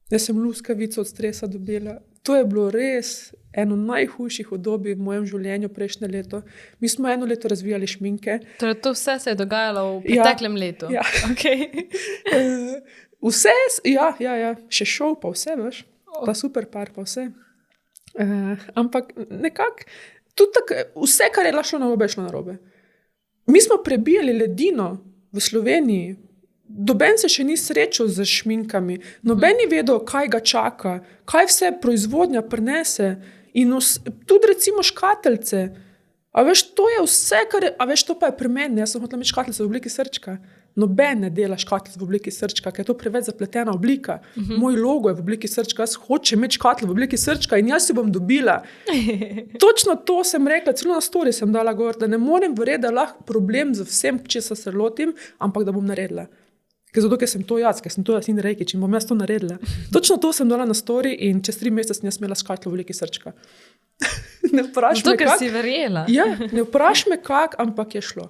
Jaz sem luskavico od stresa dobila. To je bilo res eno najhujših obdobij v mojem življenju prejšnje leto. Mi smo 1 leto razvijali šminke. Torej, to vse se je dogajalo v preteklem letu? Ja. Okay. Vse, ja. Še šov pa vse, veš. Ta super par pa vse. Ampak nekako, tudi tako, vse, kar je šlo narobe, je šlo narobe. Mi smo prebijali ledino v Sloveniji. Noben se še ni srečal z šminkami, noben ni vedel, kaj ga čaka, kaj vse proizvodnja prinese in tudi recimo škateljce. A veš, to je vse, to pa je pri meni, jaz sem hotela imeti škateljce v obliki srčka. Noben ne dela škateljce v obliki srčka, ker je to preveč zapletena oblika. Moj logo je v obliki srčka, jaz hočem imeti škatelj v obliki srčka in jaz si bom dobila. Točno to sem rekla, celo na story sem dala gor, da ne morem verjeti, da lahko problem z vsem, če se lotim, ampak da bom naredila. Ker sem to jaz in Rejkič in bom jaz to naredila. Točno to sem dala na story in čez 3 mesece sem jaz imela škatlo v obliki srčka. Ne vprašaj me, ker si verjela. Ja, ne vprašaj me kak, ampak je šlo.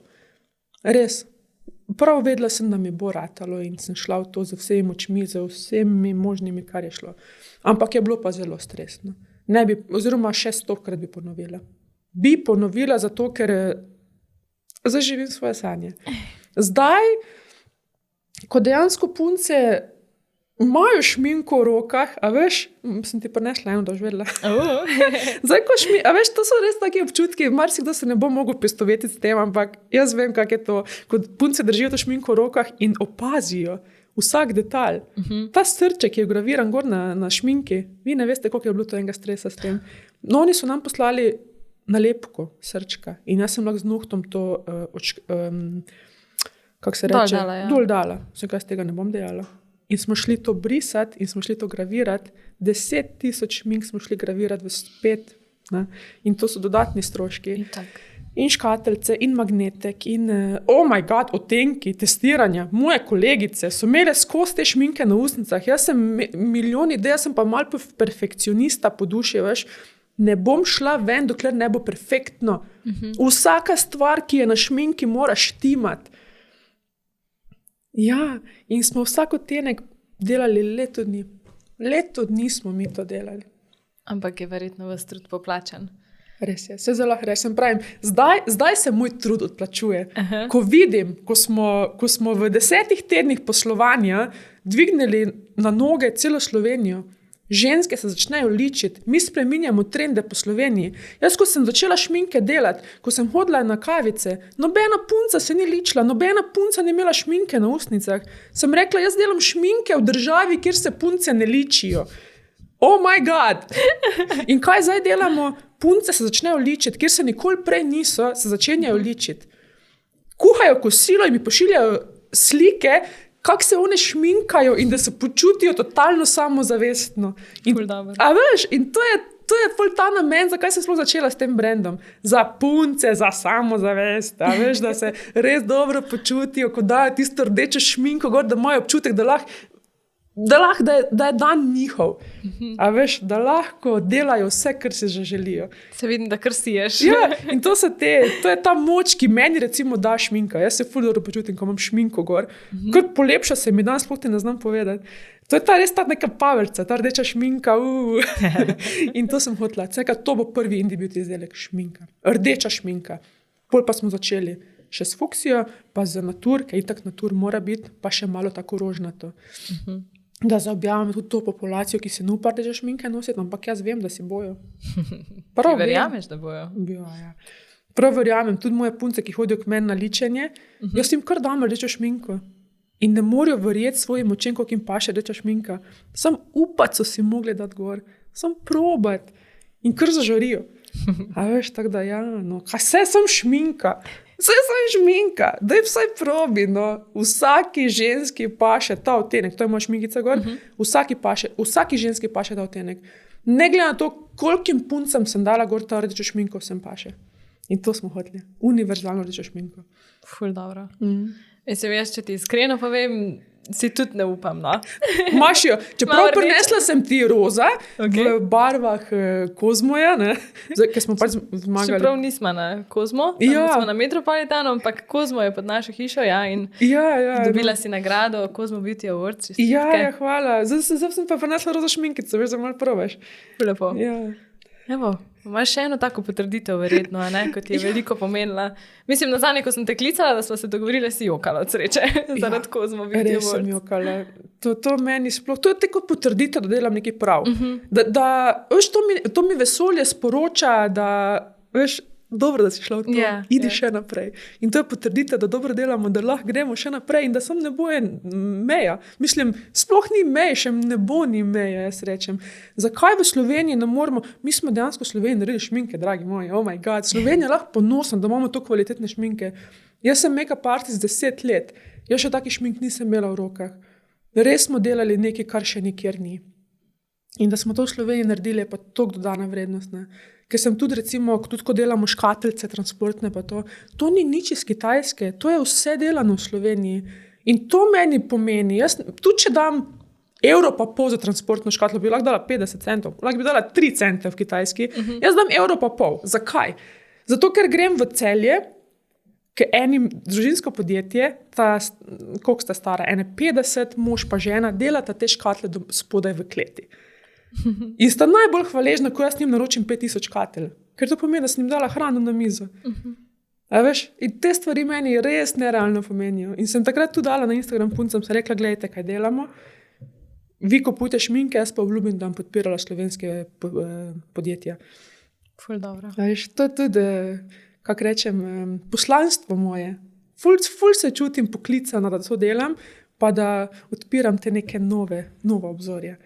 Res. Prav vedela sem, da mi bo ratalo in sem šla v to z vsemi močmi, z vsemi možnimi, kar je šlo. Ampak je bilo pa zelo stresno. Oziroma še 100-krat bi ponovila. Bi ponovila zato, ker zaživim svoje sanje. Zdaj, ko dejansko punce imajo šminko v rokah, a veš, sem ti prinesla eno, da boš vedela. Zdaj, a veš, to so res taki občutki, marsikdo se ne bo mogel poistovetiti s tem, ampak jaz vem, kak je to, ko punce držijo to šminko v rokah in opazijo vsak detalj. Ta srček, ki je graviran gor na šminki, vi ne veste, koliko je bilo to enega stresa s tem. No, oni so nam poslali nalepko srčka in jaz sem lahko z nohtom to kako se reče, dol dala. Vse kaj z tega ne bom dejala. In smo šli to brisati in smo šli to gravirati. 10,000 šmink smo šli gravirati v spet. Ne? In to so dodatni stroški. In škateljce, in magnetek, in oh my god, odtenki, testiranja. Moje kolegice so imele skozi te šminke na ustnicah. Jaz sem milijon idej, jaz sem pa malo perfekcionista po duši, veš. Ne bom šla ven, dokler ne bo perfektno. Vsaka stvar, ki je na šminki, mora štimati. Ja, in smo vsak odtenek delali leto dni. Leto dni smo mi to delali. Ampak je verjetno vas trud poplačan. Res je, se zelo resem pravim. Zdaj se moj trud odplačuje. Ko vidim, ko smo v 10 tednih poslovanja dvignili na noge celo Slovenijo, ženske se začnejo ličiti, mi spreminjamo trende po Sloveniji. Jaz, ko sem začela šminke delati, ko sem hodila na kavice, nobena punca se ni ličila, nobena punca ni imela šminke na ustnicah. Sem rekla, jaz delam šminke v državi, kjer se punce ne ličijo. Oh my god! In kaj zdaj delamo? Punce se začnejo ličiti, kjer se nikoli prej niso, se začenjajo ličiti. Kuhajo kosilo in mi pošiljajo slike, kako se one šminkajo in da se počutijo totalno samozavestno. A veš, in to je pol ta namen, zakaj sem sploh začela s tem brandom. Za punce, za samozavest, a veš, da se res dobro počutijo, ko dajo tisto rdečo šminko gor, da imajo občutek, da je dan njihov. A veš, da lahko delajo vse, kar si že želijo. Se vidim, da kar siješ. Ja, in to je ta moč, ki meni recimo da šminka. Jaz se ful dobro počutim, ko imam šminko gor. Kot polepša se mi dan, sploh ti ne znam povedati. To je res ta neka pavelca, ta rdeča šminka. In to sem hotela. To bo prvi indie beauty izdelek, šminka. Rdeča šminka. Pol pa smo začeli še s fuksijo, pa z natur, ker itak natur mora biti, pa še malo tako rožnato. Da zaobjavamo tudi to populacijo, ki se ne upa rdeče šminke nositi, ampak jaz vem, da si bojo. Ti verjameš, da bojo? Ja. Prav verjamem, tudi moje punce, ki hodijo k meni na ličenje, jaz jim kar dam rdečo šminko. In ne morajo verjeti svojim očem, koliko jim paše rdeča šminka. Sam upati so si mogli dati gor. sem probat. In kar zažarijo. A veš, tako da, ja, no, kaj vse sem šminka. Vse sem šminka, daj vsaj probi, no. Vsaki ženski paše ta odtenek, to je moja šminkica gor, vsaki ženski paše ta odtenek. Ne glede na to, kolikim puncem sem dala gor ta rdečo šminko, vsem paše. In to smo hoteli, univerzalno rdečo šminko. Ful dobro. Mislim, jaz, če ti iskreno povem, si tudi ne upam, no. Maš jo, čeprav prinesla sem ti roza v barvah Kozmoja, ne, ker smo pač zmagali. Čeprav nismo na Kozmo, smo na Metropolitanu, ampak Kozmo je pod našo hišo, ja, in dobila si nagrado Kozmo Beauty Awards. Ja, hvala. Zdaj sem pa prinesla roza šminkico, veš, da malo probaš. Lepo. Ja. Evo, imaš še eno tako potrditev verjetno, ne, kot je veliko pomenila. Mislim, nazadnje, ko sem te klicala, da smo se dogovorili, si jokala od sreče, zaradi Kozmo Beauty Awards. Res sem jokala. To meni sploh, to je tako potrditev, da delam nekaj prav. Veš, to mi vesolje sporoča, da, veš, dobro, da si šla v to, idi še naprej. In to je potrditev, da dobro delamo, da lahko gremo še naprej in da sem ne bo meja. Mislim, sploh ni meja, še ne bo ni meja, jaz rečem. Zakaj v Sloveniji ne moramo, mi smo dejansko v Sloveniji naredili šminke, dragi moji, oh my god, Slovenija je lahko ponosna, da imamo to kvalitetne šminke. Jaz sem make-up artist 10 let, jaz še takih šmink nisem imela v rokah. Res smo delali nekaj, kar še nikjer ni. In da smo to v Sloveniji naredili, je pa toliko dodana vrednost, ne. Ker sem tudi, recimo, tudi ko delamo škatlice, transportne pa to ni nič iz Kitajske, to je vse delano v Sloveniji. In to meni pomeni, jaz, tudi če dam evro pa pol za transportno škatlo, bi lahko dala 50 centov, lahko bi dala 3 cente v Kitajski, jaz dam evro pa pol. Zakaj? Zato, ker grem v Celje, ker enim družinsko podjetje, koliko sta stara, 50, mož pa žena, delata te škatle spodaj v kleti. In sta najbolj hvaležna, ko jaz njim naročim 5000 škatel, ker to pomeni, da sem jim dala hrano na mizo. A veš, in te stvari meni res nerealno pomenijo. In sem takrat tudi dala na Instagram puncem, sem rekla, gledajte, kaj delamo, vi kupujte šminke, jaz pa obljubim, da bom podpirala slovenske podjetja. Ful dobro. A veš, to je tudi, kako rečem, poslanstvo moje. Ful se čutim poklicana, da to delam, pa da odpiram te neke nove obzorje.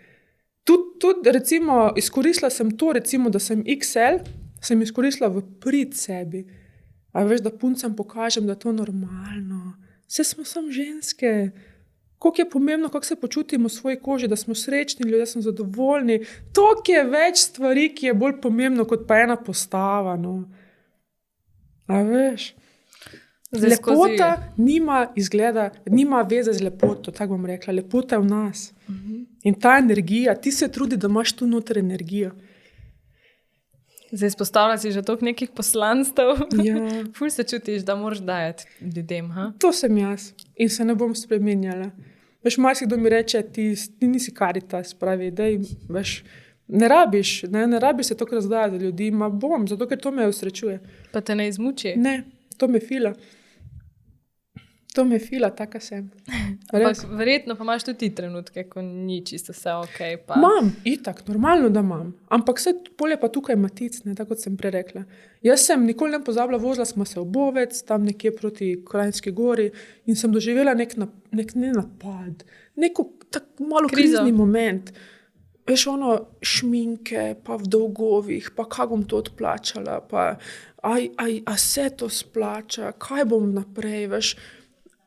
Tudi, recimo, izkoristila sem to, recimo, da sem XL, sem izkoristila v prid sebi. A veš, da puncem pokažem, da je to normalno. Vse smo samo ženske. Koliko je pomembno, kako se počutimo v svoji koži, da smo srečni ljudje, da smo zadovoljni. Toliko je več stvari, ki je bolj pomembno, kot pa ena postava, no. A veš? Lepota nima veze z lepoto, tako bom rekla. Lepota je v nas. In ta energija, ti se trudi, da imaš tu noter energijo. Zdaj izpostavlja si že toliko nekih poslanstev. Ja. Ful se čutiš, da moraš dajati ljudem. Ha? To sem jaz in se ne bom spremenjala. Veš, marsikdo mi reče, ti nisi Karitas, pravi, daj, veš, ne rabiš se toliko razdajati za ljudi, ma bom, zato ker to me usrečuje. Pa te ne izmuči? Ne, to me fila. To me fila, taka sem. Ampak verjetno pa imaš tudi ti trenutke, ko ni čisto vse okej. Pa... Imam, itak, normalno, da imam. Ampak vse polje pa tukaj matic, ne, tako kot sem prej rekla. Jaz sem nikoli ne pozabila, vozila smo se v Bovec, tam nekje proti Kranjski gori in sem doživela nek napad, neko tako malo krizni moment. Veš, ono šminke, pa v dolgovih, pa kako bom to odplačala, pa a se to splača, kaj bom naprej, veš.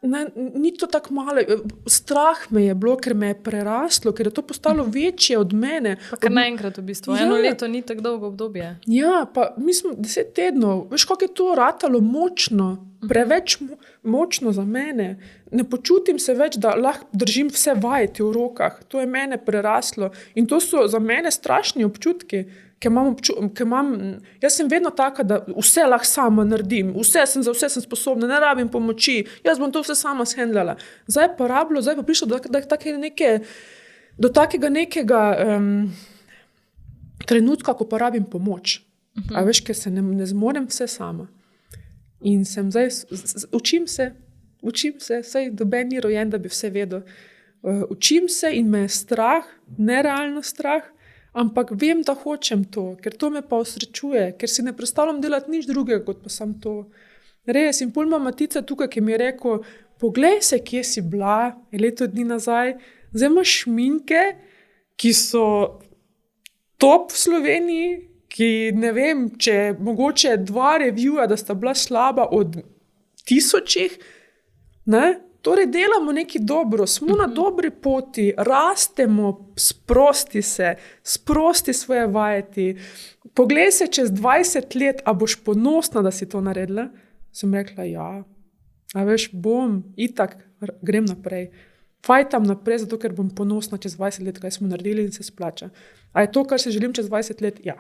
Ne, ni to tako malo, strah me je bilo, ker me je preraslo, ker je to postalo večje od mene. Pa kar naenkrat v bistvu, eno leto ni tako dolgo obdobje. Ja, pa mi smo 10 tednov, veš, kako je to ratalo močno, preveč močno za mene. Ne počutim se več, da lahko držim vse vajeti v rokah, to je mene preraslo in to so za mene strašni občutki. Jaz sem vedno taka, da vse lahko sama naredim, za vse sem sposobna, ne rabim pomoči, jaz bom to vse sama shendlala. Zdaj pa prišlo do takega nekega trenutka, ko pa rabim pomoč. A veš, ker se ne zmorem vse sama. In sem zdaj, učim se, saj doben ni rojen, da bi vse vedel. Učim se in me je strah, nerealno strah, ampak vem, da hočem to, ker to me pa osrečuje, ker si ne predstavljam delati nič drugega, kot pa sam to. Res, in pol ima Matica tukaj, ki mi je rekel, poglej se, kje si bila, leto dni nazaj, zdaj imaš šminke, ki so top v Sloveniji, ki ne vem, če mogoče 2 reviewja, da sta bila slaba od 1000, ne? Torej delamo nekaj dobro, smo na dobri poti, rastemo, sprosti se, sprosti svoje vajeti. Poglej se čez 20 let, a boš ponosna, da si to naredila? Sem rekla, ja. A veš, bom, itak, grem naprej. Fajtam naprej, zato ker bom ponosna čez 20 let, kaj smo naredili in se splača. A je to, kar si želim čez 20 let? Ja.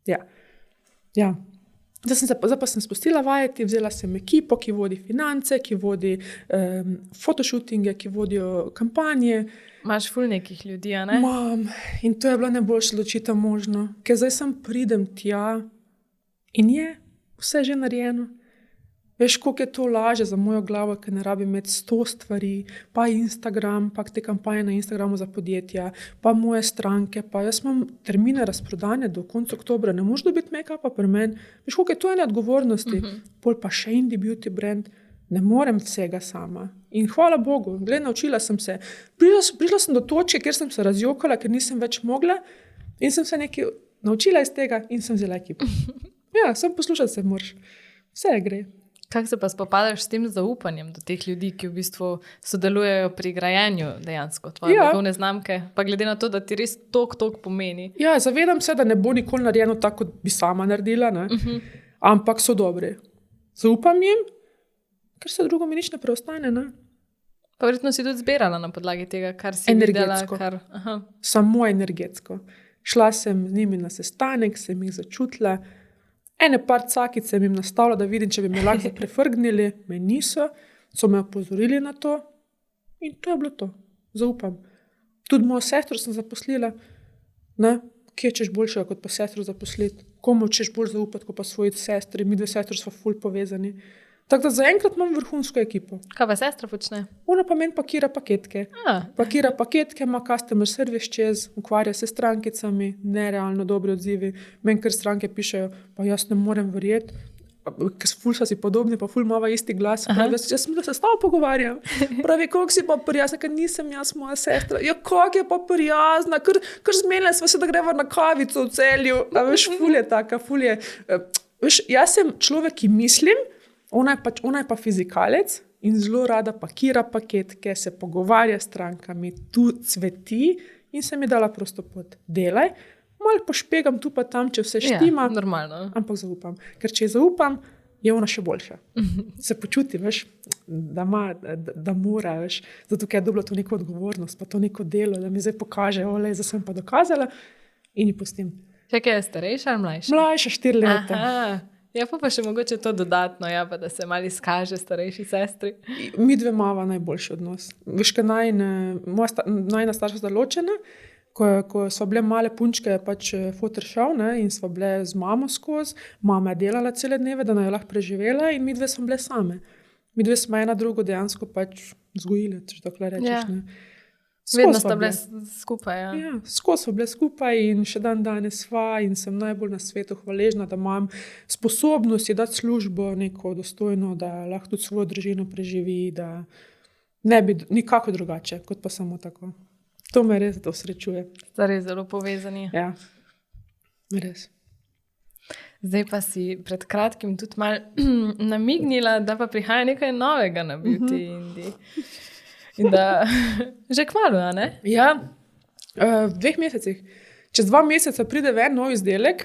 Ja. Zdaj pa sem spustila vajeti, vzela sem ekipo, ki vodi finance, ki vodi fotoshootinge, ki vodijo kampanje. Imaš ful nekih ljudi, a ne? Imam. In to je bila najboljša odločitev možno. Ker zdaj sem pridem tja in je vse že narejeno. Veš, koliko je to laže za mojo glavo, ker ne rabim imeti 100 stvari, pa Instagram, pa te kampanje na Instagramu za podjetja, pa moje stranke, pa jaz imam termine razprodane do konca oktobra, ne moš dobiti make-upa pri meni. Veš, koliko je to ene odgovornosti. Pol pa še indie beauty brand, ne morem vsega sama. In hvala Bogu, naučila sem se. Prišla sem do točke, kjer sem se razjokala, ker nisem več mogla in sem se nekaj naučila iz tega in sem vzela ekipo. Ja, sem poslušala se moraš. Vse gre. Kako se pa spopadaš s tem zaupanjem do teh ljudi, ki v bistvu sodelujejo pri grajenju dejansko tvoje blagovne znamke, pa glede na to, da ti res toliko pomeni? Ja, zavedam se, da ne bo nikoli narejeno tako, kot bi sama naredila, ne? Ampak so dobri. Zaupam jim, ker se drugo mi nič ne preostane. Ne? Pa verjetno si tudi zbirala na podlagi tega, kar si energetsko. videla. Samo energetsko. Šla sem z njimi na sestanek, sem jih začutila. Ene par cakic sem jim nastavila, da vidim, če bi me lahko prefrgnili. Me niso, so me opozorili na to in to je bilo to. Zaupam. Tudi mojo sestro sem zaposlila. Ne? Kje češ boljšega, kot pa sestro zaposliti? Komu češ bolj zaupati, kot pa svoji sestri? Mi 2 sestri smo ful povezani. Tako da zaenkrat imam vrhunsko ekipo. Kaj pa sestra počne? Ona pa meni pakira paketke. Pakira paketke, ima customer service čez, ukvarja se s strankicami, nerealno dobri odzivi. Meni kar stranke pišejo, pa jaz ne morem verjeti, ker ful so si podobni, pa ful imava isti glas. Pravi, jaz sem da se s tabo pogovarjam. Pravi, koliko si pa prijazna, ker nisem jaz moja sestra. Ja, koliko je pa prijazna, kar zmenila sva se, da greva na kavico v Celju. A veš, ful je taka, ful je. Veš, jaz sem človek, ki mislim, ona je pa fizikalec in zelo rada pakira paketke, se pogovarja s strankami, tu cveti in se mi dala prosto pot. Delaj, malo pošpegam tu pa tam, če vse štima, normalno. Ampak zaupam. Ker če zaupam, je ona še boljša. Se počuti, veš, da mora, veš, zato ker je dobila to neko odgovornost, pa to neko delo, da mi zdaj pokaže, zdaj sem pa dokazala in ji pustim. Čakaj, je starejša ali mlajša? Mlajša, 4 leta. Aha. Ja, pa še mogoče to dodatno, ja, pa da se malo izkaže starejši sestri. Mi 2 imava najboljši odnos. Veš, ker najna starša sta ločena, ko so bile male punčke, pač foter šel, ne, in so bile z mamo skozi. Mama je delala cele dneve, da naj jo lahko preživela in mi 2 smo bile same. Mi 2 smo ena drugo dejansko pač vzgojile, če tako rečeš. Ne. Vedno sta bile skupaj. Ja, skozi so bile skupaj in še danes sva in sem najbolj na svetu hvaležna, da imam sposobnost dati službo neko dostojno, da lahko tudi svojo družino preživi, da ne bi nikako drugače, kot pa samo tako. To me res dosrečuje. Sta res zelo povezani. Ja, res. Zdaj pa si pred kratkim tudi malo namignila, da pa prihaja nekaj novega na Beauty Indie. In da že kmalu, a ne? Ja, v 2 mesecih. Čez 2 meseca pride ven nov izdelek.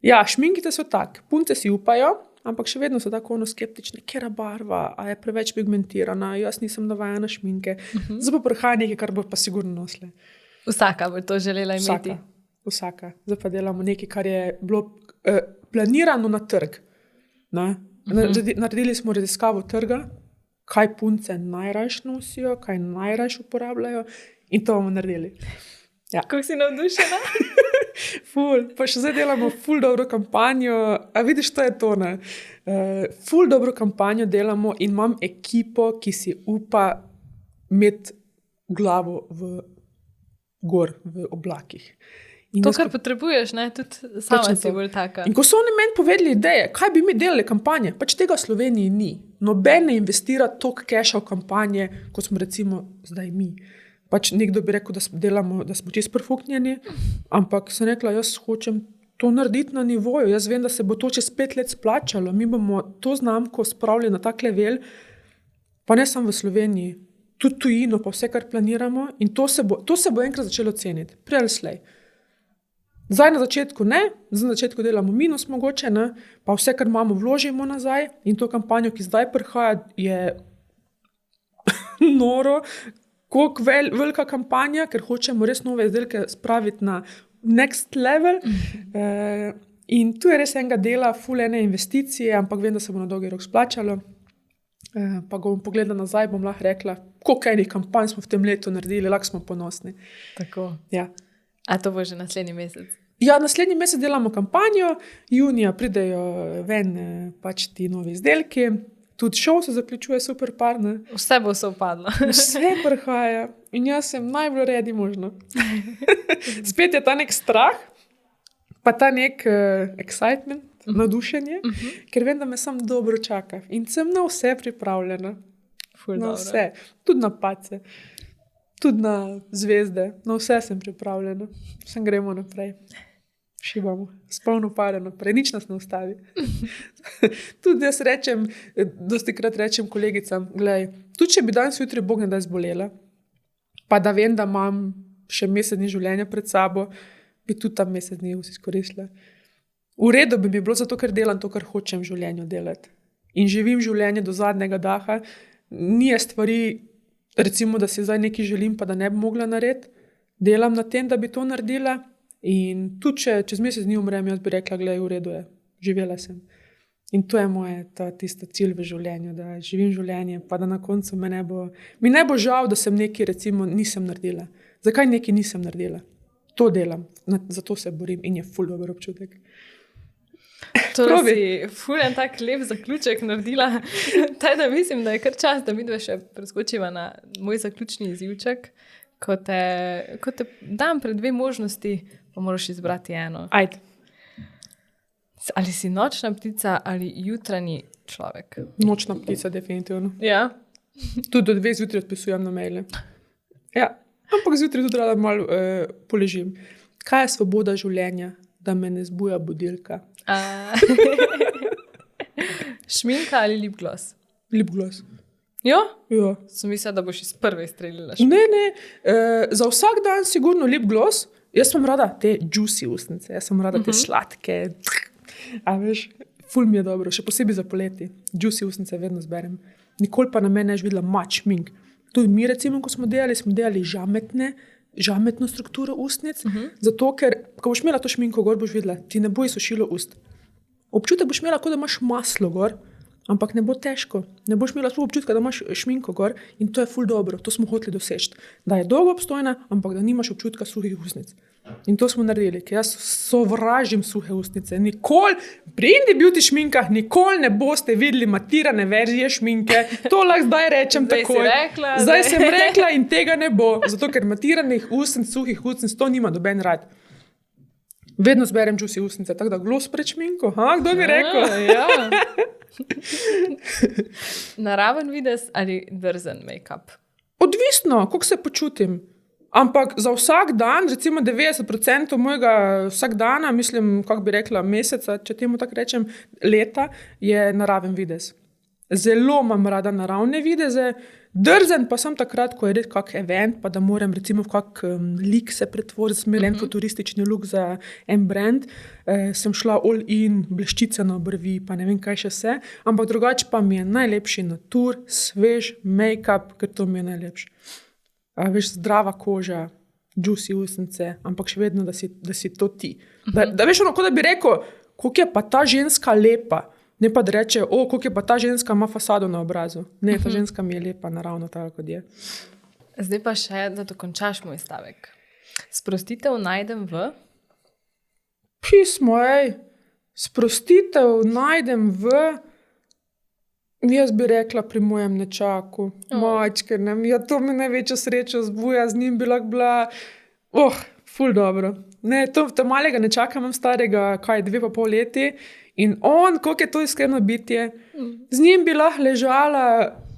Ja, šminkite so tak. Punce si upajo, ampak še vedno so tako skeptične. Kera barva, a je preveč pigmentirana, jaz nisem navajena šminke. Zdaj pa prihaja nekaj, kar bo pa sigurno nosile. Vsaka bo to želela imeti. Vsaka. Zdaj pa delamo nekaj, kar je bilo planirano na trg. Naredili smo raziskavo trga, kaj punce najrajš nosijo, kaj najrajš uporabljajo in to bomo naredili. Ja. Kako si navdušena? Ful, pa še zdaj delamo ful dobro kampanjo, a vidiš, to je to, ne? Ful dobro kampanjo delamo in imam ekipo, ki si upa imeti glavo v oblakih. To, kar potrebuješ, ne? Tudi sama si bolj taka. In ko so oni meni povedali ideje, kaj bi mi delali kampanje, pač tega v Sloveniji ni. Noben ne investira toliko keša v kampanje, kot smo recimo zdaj mi. pač nekdo bi rekel, da smo čisto perfektni, ampak sem rekla, jaz hočem to narediti na nivoju. Jaz vem, da se bo to čez 5 let splačalo. Mi bomo to znamko spravili na tak level, pa ne samo v Sloveniji, tudi tujino, pa vse, kar planiramo. In to se bo enkrat začelo ceniti. Prej ali slej. Zdaj na začetku ne, zdaj na začetku delamo minus mogoče, ne, pa vse, kar imamo, vložimo nazaj. In to kampanjo, ki zdaj prihaja, je noro, koliko velika kampanja, ker hočemo res nove izdelke spraviti na next level. In tu je res enega dela, ful ene investicije, ampak vem, da se bo na dolgi rok splačalo. Pa ko bom pogledala nazaj, bom lahko rekla, koliko enih kampanj smo v tem letu naredili, lahko smo ponosni. Tako. Ja. A to bo že naslednji mesec? Ja, naslednji mesec delamo kampanjo, junija pridejo ven pač ti novi izdelki, tudi šov se zaključuje super par, ne? Vse bo se upadlo. Vse prihaja in jaz sem najbolj redi možno. Spet je ta nek strah, pa ta nek excitement, navdušenje, ker vem, da me sam dobro čaka in sem na vse pripravljena. Na vse, tudi na padce, tudi na zvezde, na vse sem pripravljena. Sem gremo naprej. Šibamo, s polno pare naprej, nič nas ne ustavi. Tudi jaz dostikrat rečem kolegicam, glej, tudi če bi danes jutri Bog ne da zbolela, pa da vem, da imam še mesec dni življenja pred sabo, bi tudi tam mesec dni izkoristila. V redu bi mi bilo zato, ker delam to, kar hočem v življenju delati. In živim življenje do zadnjega daha. Nije stvari, recimo, da si zdaj nekaj želim, pa da ne bi mogla narediti. Delam na tem, da bi to naredila. In tudi, če čez mesec dni umrem, jaz bi rekla, glej, v redu je, živela sem. In to je moje tisto cilj v življenju, da živim življenje, pa da na koncu mi ne bo žal, da sem nekaj, recimo, nisem naredila. Zakaj nekaj nisem naredila? To delam, zato se borim in je ful dober občutek. To si ful en tak lep zaključek naredila. Tajda mislim, da je kar čas, da midve še preskočiva na moj zaključni izjivček. Ko te dam pred 2 možnosti, pa moraš izbrati eno. Ajde. Ali si nočna ptica ali jutranji človek? Nočna ptica, definitivno. Ja? Tudi do 2 zjutraj odpisujem na maile. Ja, ampak zjutraj tudi rada malo poležim. Kaj je svoboda življenja, da me ne zbuja budilka? Šminka ali lip gloss? Lip gloss. Jo? Ja. Sem mislila, da boš iz prve streljila. Ne. Za vsak dan sigurno lip gloss. Jaz sem rada te juicy ustnice, jaz sem rada te sladke. A veš, ful mi je dobro, še posebej za poleti. Juicy ustnice vedno zberem. Nikoli pa na mene neš videla mač šmink. Tudi mi recimo, ko smo delali žametno strukturo ustnic, zato ker, ko boš imela to šminko gor, boš videla, ti ne bo izsušilo ust. Občutek boš imela, kot da imaš maslo gor, ampak ne bo težko. Ne boš imela svoj občutka, da imaš šminko gor in to je ful dobro. To smo hoteli doseči. Da je dolgo obstojna, ampak da nimaš občutka suhih ustnic. In to smo naredili, ker jaz sovražim suhe ustnice. Nikoli pri Indie Beauty šminkah nikoli ne boste videli matirane verzije šminke. To lahko zdaj rečem takoj. Zdaj sem rekla in tega ne bo. Zato, ker matiranih ustnic, suhih ustnic, to nima noben rad. Vedno zberem juicy ustnice, tako da gloss pred šminko. Kdo bi rekel? Ja. Naraven videz ali drzen make-up? Odvisno, kako se počutim. Ampak za vsak dan, recimo 90% mojega vsak dana, mislim, kako bi rekla, meseca, če temu tako rečem, leta, je naraven videz. Zelo imam rada naravne videze, drzen pa sem takrat, ko je red kak event, pa da moram recimo v kak lik se pretvoriti, smel en futuristični look za en brand, sem šla all in, bleščice na obrvi, pa ne vem kaj še vse, ampak drugače pa mi je najlepši natur, svež make-up, ker to mi je najlepši. Veš, zdrava koža, juicy ustnice, ampak še vedno, da si to ti. Da veš ono, kot da bi rekel, koliko je pa ta ženska lepa. Ne pa da reče, koliko je pa ta ženska ima fasado na obrazu. Ne, ta ženska mi je lepa, naravno tako, kot je. Zdaj pa še, da dokončaš moj stavek. Sprostitev najdem v? Pismo, sprostitev najdem v, jaz bi rekla pri mojem nečaku. Mačke, to mi največjo srečo zbuja, z njim bi lahko bila, ful dobro. Ne, to malega nečaka imam starega, 2,5 leti, in on, koliko je to iskreno bitje, z njim bi lahko ležala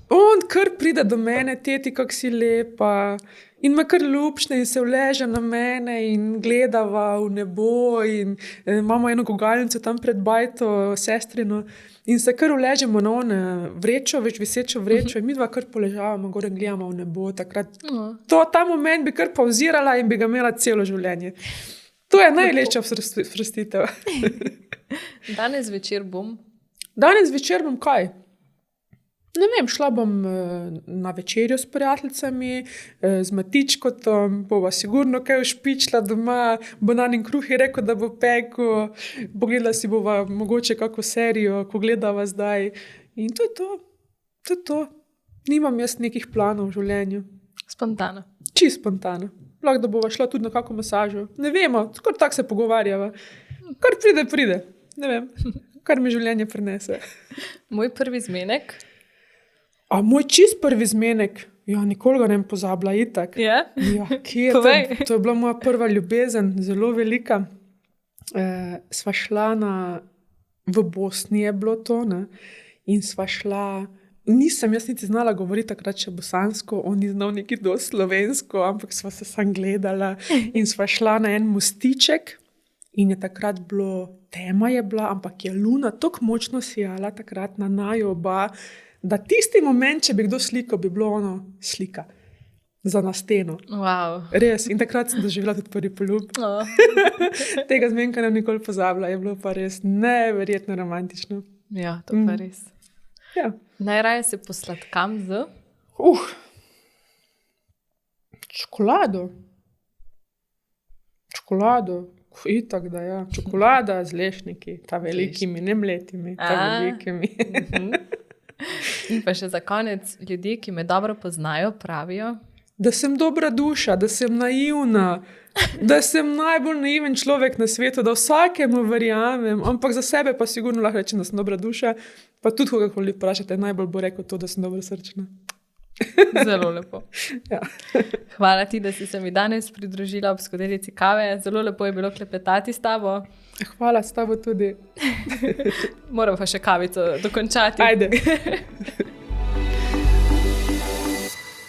On kar pride do mene, teti, kako si lepa. In me kar ljubčne in se vleže na mene in gledava v nebo. In imamo eno gugalnico tam pred bajto, sestrino. In se kar vležemo na one vrečo, več visečo vrečo. In mi dva kar poležavamo, gore gledamo v nebo. Takrat, ta moment bi kar pauzirala in bi ga imela celo življenje. To je najlepša sprostitev. Danes večer bom kaj? Ne vem, šla bom na večerjo s prijateljicami, z Matičkotom, bova sigurno kaj ušpičila doma, Bananin kruh je rekel, da bo pekel, pogledala si bova mogoče kako serijo, ko gledava zdaj. In to je to. Nimam jaz nekih planov v življenju. Spontano. Čisto spontano. Lahko da bova šla tudi na kako masažo. Ne vemo, skoro tako se pogovarjava. Kar pride. Ne vem, kar mi življenje prinese. Moj prvi zmenek? A moj čist prvi zmenek? Ja, nikoli ga ne pozabila, itak. Ja? Ja, kje je to? To je bila moja prva ljubezen, zelo velika. Sva šla v Bosni je bilo to, ne? In sva šla, jaz niti znala govoriti takrat še bosansko, on ni znal neki dosti slovensko, ampak sva se sam gledala in sva šla na en mostiček in je takrat bilo, tema je bila, ampak je luna tako močno sijala takrat na naju oba, da tisti moment, če bi kdo slikal, bi bilo ono slika za na steno. Wow. Res. In takrat sem doživela tudi prvi poljub. Tega zmenka ne nikoli pozabila. Je bilo pa res neverjetno romantično. Ja, to pa res. Ja. Najraje se posladkam z? Čokolado. Itak, da ja. Čokolada z lešniki. Ta velikimi, ne mletimi. Ta velikimi. In pa še za konec, ljudje, ki me dobro poznajo, pravijo, da sem dobra duša, da sem naivna, da sem najbolj naiven človek na svetu, da vsakemu verjamem, ampak za sebe pa sigurno lahko rečem, da sem dobra duša, pa tudi kogarkoli vprašate, najbolj bo rekel to, da sem dobra srčna. Zelo lepo. Ja. Hvala ti, da si se mi danes pridružila ob skodelici kave. Zelo lepo je bilo klepetati s tabo. Hvala, s tabo tudi. Moram pa še kavico dokončati. Ajde.